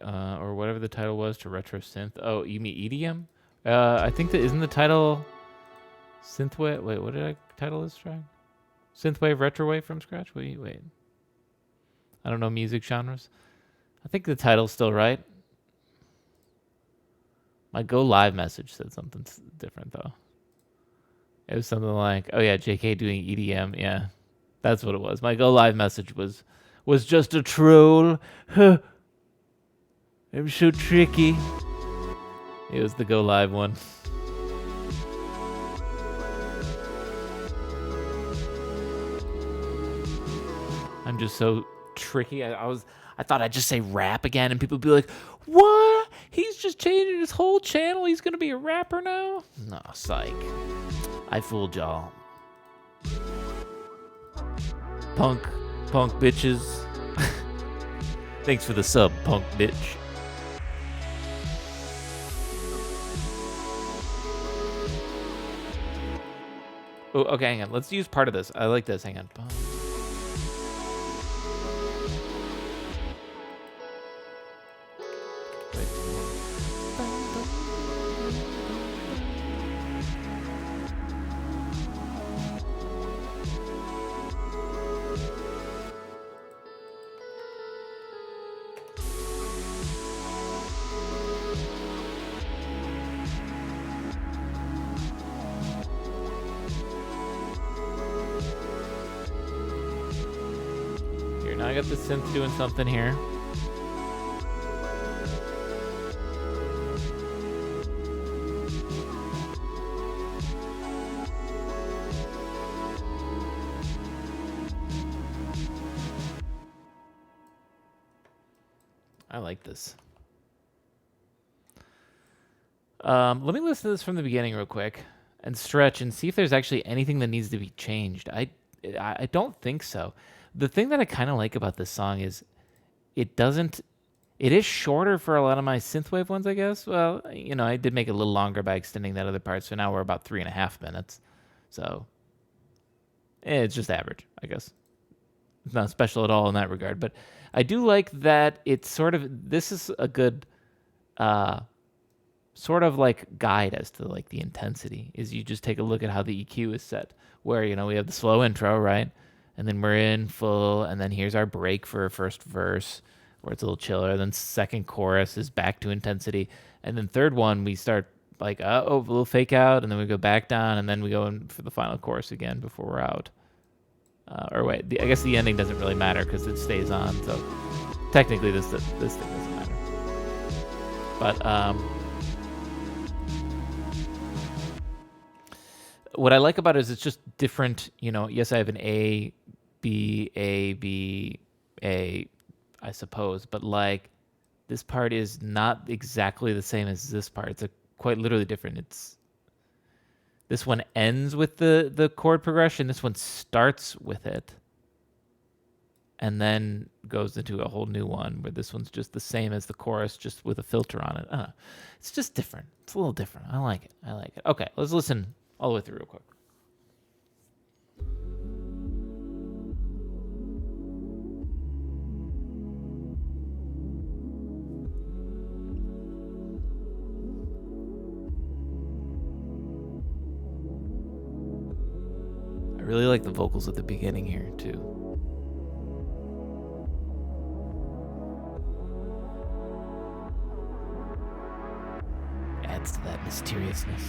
[SPEAKER 1] or whatever the title was to retro synth? Oh, you mean EDM? I think that isn't the title synthwave. Wait, what did I title this track? Synthwave, retrowave from scratch. Wait. I don't know music genres. I think the title's still right. My go live message said something different though. It was something like, "Oh yeah, JK doing EDM." Yeah. That's what it was. My go live message was just a troll. I'm so tricky. It was the go live one. I'm just so tricky. I thought I'd just say rap again and people would be like, "What? He's just changing his whole channel. He's going to be a rapper now?" No, psych. I fooled y'all. Punk bitches. Thanks for the sub, punk bitch. Oh, okay, hang on. Let's use part of this. I like this. Hang on. Now I got the synth doing something here. I like this. Let me listen to this from the beginning real quick and stretch and see if there's actually anything that needs to be changed. I don't think so. The thing that I kind of like about this song is it doesn't. It is shorter for a lot of my synthwave ones, I guess. Well, I did make it a little longer by extending that other part, so now we're about 3.5 minutes. So it's just average, I guess. It's not special at all in that regard, but I do like that it's sort of. This is a good. Sort of like guide as to like the intensity is you just take a look at how the EQ is set where we have the slow intro, right, and then we're in full, and then here's our break for a first verse where it's a little chiller, then second chorus is back to intensity, and then third one we start like a little fake out, and then we go back down, and then we go in for the final chorus again before we're out. Or wait, I guess the ending doesn't really matter because it stays on, so technically this thing doesn't matter, but what I like about it is it's just different. Yes, I have an A, B, A, B, A, I suppose, but like this part is not exactly the same as this part. It's quite literally different. This one ends with the chord progression. This one starts with it, and then goes into a whole new one where this one's just the same as the chorus, just with a filter on it. It's just different. It's a little different. I like it. Okay, let's listen all the way through real quick. I really like the vocals at the beginning here too. Adds to that mysteriousness.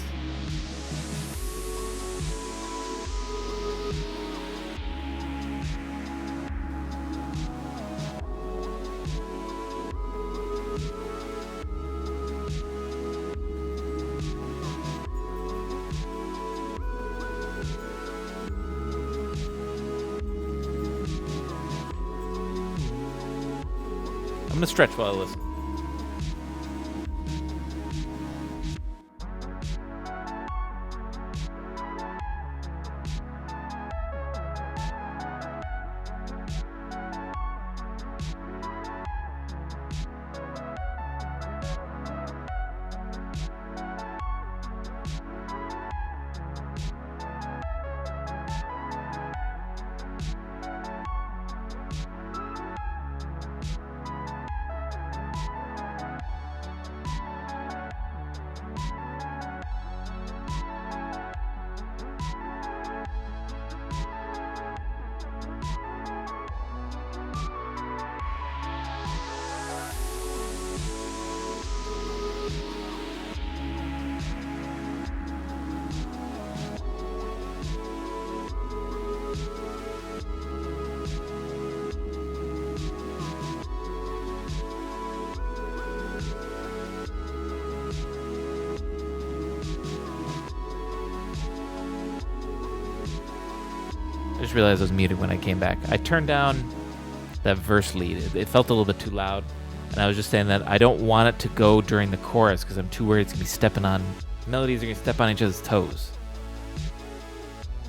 [SPEAKER 1] I'm gonna stretch while I listen. I just realized I was muted when I came back. I turned down that verse lead. It felt a little bit too loud. And I was just saying that I don't want it to go during the chorus because I'm too worried it's going to be stepping on... melodies are going to step on each other's toes.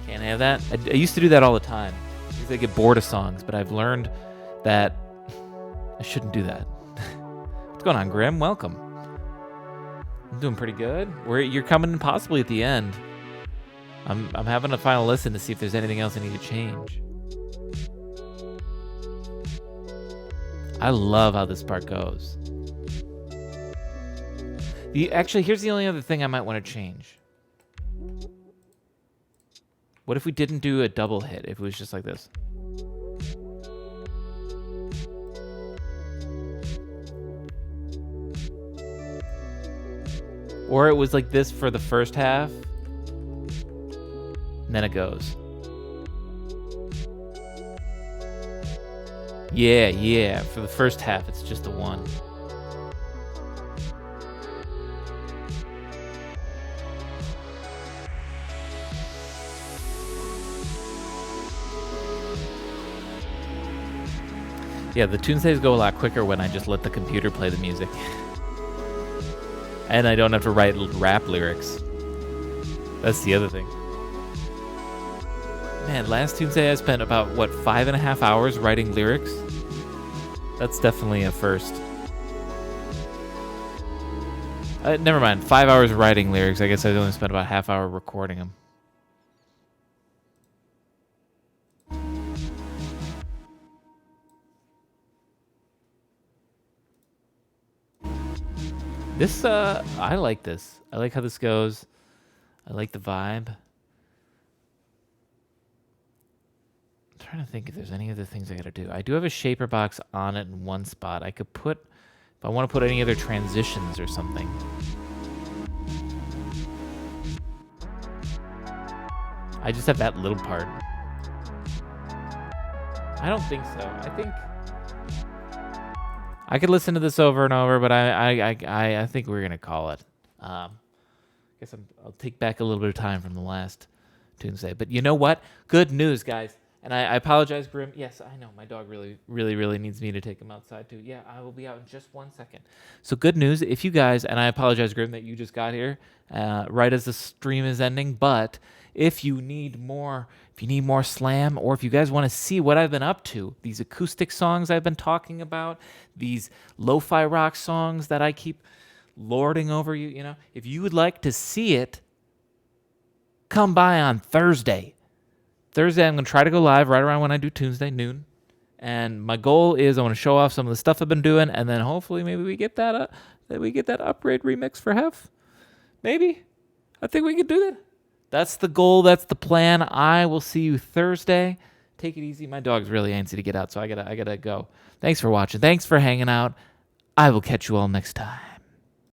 [SPEAKER 1] Can't have that. I used to do that all the time. Because I get bored of songs, but I've learned that I shouldn't do that. What's going on, Grim? Welcome. I'm doing pretty good. You're coming in possibly at the end. I'm having a final listen to see if there's anything else I need to change. I love how this part goes. Actually, here's the only other thing I might want to change. What if we didn't do a double hit? If it was just like this. Or it was like this for the first half. And then it goes. Yeah. For the first half, it's just a 1. Yeah, the Tunesdays go a lot quicker when I just let the computer play the music. And I don't have to write rap lyrics. That's the other thing. Man, last Tuesday I spent about, 5.5 hours writing lyrics? That's definitely a first. Never mind, 5 hours writing lyrics. I guess I only spent about half hour recording them. This, I like this. I like how this goes. I like the vibe. I'm trying to think if there's any other things I gotta do. I do have a shaper box on it in one spot. I could put, if I want to put any other transitions or something. I just have that little part. I don't think so. I think I could listen to this over and over, but I think we're gonna call it. Guess I'll take back a little bit of time from the last Tuesday. But you know what? Good news, guys. And I apologize, Grim. Yes, I know. My dog really needs me to take him outside, too. Yeah, I will be out in just 1 second. So good news. If you guys, and I apologize, Grim, that you just got here right as the stream is ending. But if you need more slam, or if you guys want to see what I've been up to, these acoustic songs I've been talking about, these lo-fi rock songs that I keep lording over you, you know, if you would like to see it, come by on Thursday. Thursday, I'm going to try to go live right around when I do Tuesday, noon. And my goal is I want to show off some of the stuff I've been doing, and then hopefully maybe we get that upgrade remix for Hef. Maybe. I think we can do that. That's the goal. That's the plan. I will see you Thursday. Take it easy. My dog's really antsy to get out, so I gotta go. Thanks for watching. Thanks for hanging out. I will catch you all next time.